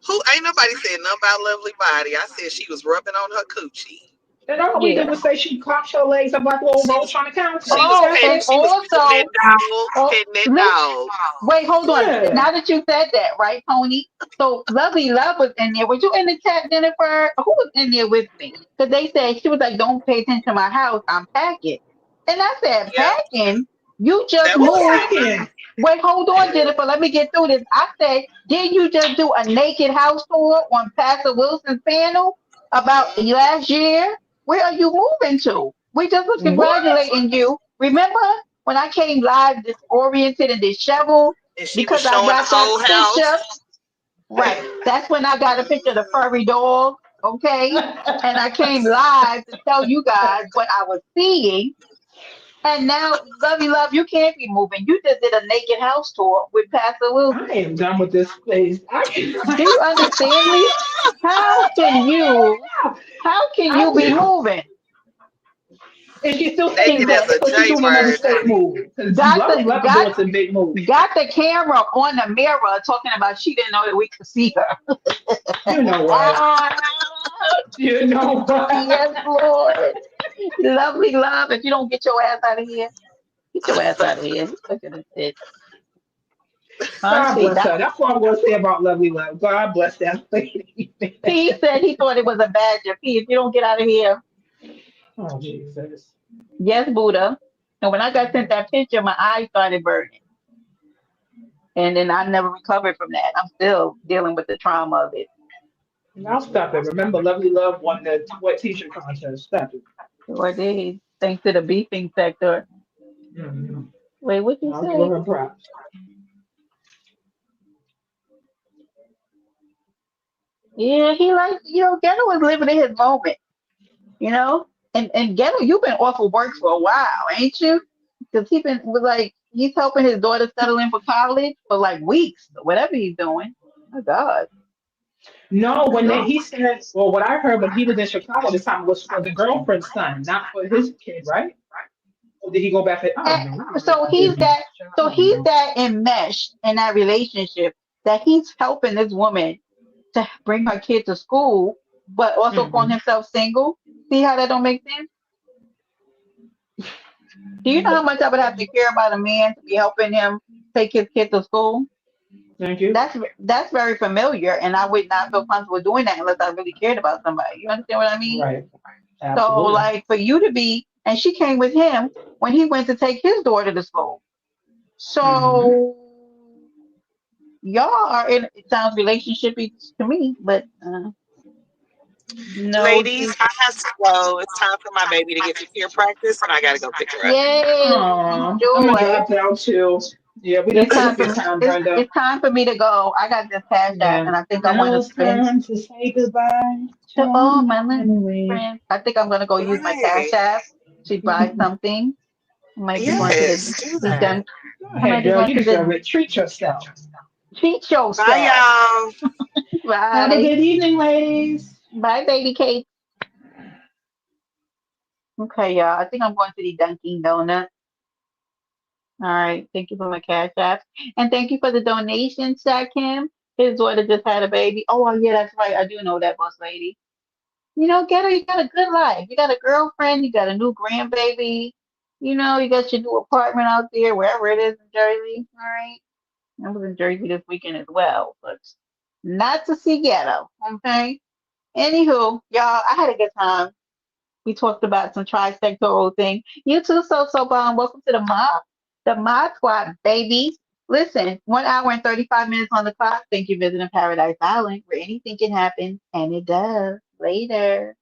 who ain't nobody said nothing about lovely body. I said she was rubbing on her coochie. And all we did Yeah. was say she cocked her legs up like a little She roach was on the she counter. was Oh, That's petting and it. she was petting that also, dog, oh, petting that listen. dog. Wait, hold on. Yeah. Now that you said that, right, Tony? So Lovely Love was in there. Was you in the chat, Jennifer? Who was in there with me? Because they said she was like, "Don't pay attention to my house. I'm packing." And I said, Yeah, "Packing? You just that was Who moved." Jennifer. hacking? Wait, hold on, Jennifer. Let me get through this. I said, "Did you just do a naked house tour on Pastor Wilson's panel about Mhm. last year? Where are you moving to? We just was What? congratulating you. Remember when I came live disoriented and disheveled And she was because I showing the got that whole picture? house. Right. That's when I got a picture of the furry dog. Okay. And I came live to tell you guys what I was seeing. And now, Lovey Love, you can't be moving. You just did a naked house tour with Pastor I Wilson. am done with this place. Do you understand me? How can you, how can you be I, moving? and she's still taking Naked She as pictures, said, a so she's doing another jaybird, state honey. move. Because got Lovely the Love is got doing some big moves. got the camera on the mirror talking about she didn't know that we could see her. You know what? You know Yes, what? Lord. Lovely Love. If you don't get your ass out of here, get your ass out of here. Look at this. God Honestly, bless that her. That's what I'm going to say about Lovely Love. God bless that lady. P said he thought it was a badger. P, if you don't get out of here, Oh, Jesus. yes, Buddha. And when I got sent that picture, my eyes started burning. And then I never recovered from that. I'm still dealing with the trauma of it. Now stop it. Remember, Lovely Love won the what teacher contest. Stop it. Or they, thanks to the beefing sector. Mhm. Wait, what you I'll give say? her props. Yeah, he like, Ghetto was living in his moment, you know? And Ghetto, you've been off of work for a while, ain't you? Because he's helping his daughter settle in for college for like weeks, whatever he's doing. Oh God. No, he said, well, what I heard when he was in Chicago this time was for the girlfriend's son, not for his kid, right? Or did he go back? I And don't know. I really so my business. I don't he's know. that enmeshed in that relationship that he's helping this woman to bring her kid to school, but also calling Hmm. himself single. See how that don't make sense? Do you know how much I would have to care about a man to be helping him take his kid to school? Thank you. That's very familiar, and I would not feel comfortable doing that unless I really cared about somebody. You understand what I mean? Right. So, Absolutely. like, for you to be, and she came with him when he went to take his daughter to school. Hmm. So y'all are in, it sounds relationshipy to me, but no, Ladies, I have to go. It's time for my baby to get to cheer practice, and I gotta go pick her up. yay, I'm gonna enjoy. drop down too. Yeah, we done It's took time for your me. time, It's Brenda. it's time for me to go. I got this cash app, Yeah. and I think I want Now to it's spend time to say goodbye to to all all my my little enemies. friends. I think I'm gonna go use my cash Right. app to buy something. I might be going to Yes, do the that. dunk. Go I ahead, might be girl. going You to deserve the it. Treat yourself. treat Bye, yourself. y'all. Have a Bye, good evening, ladies. bye, baby cake. Okay, y'all. I think I'm going to the Dunkin' Donut. All right. Thank you for my cash app. And thank you for the donation, Shaq Kim. His daughter just had a baby. Oh, yeah, that's right. I do know that boss lady. Ghetto, you got a good life. You got a girlfriend. You got a new grandbaby. You got your new apartment out there, wherever it is in Jersey. All right. I was in Jersey this weekend as well, but not to see ghetto. Okay. Anywho, y'all, I had a good time. We talked about some trisectoral thing. You too, so bomb. Welcome to the mod squad, baby. Listen, 1 hour and 35 minutes on the clock. Thank you for visiting Paradise Island, where anything can happen, and it does. Later.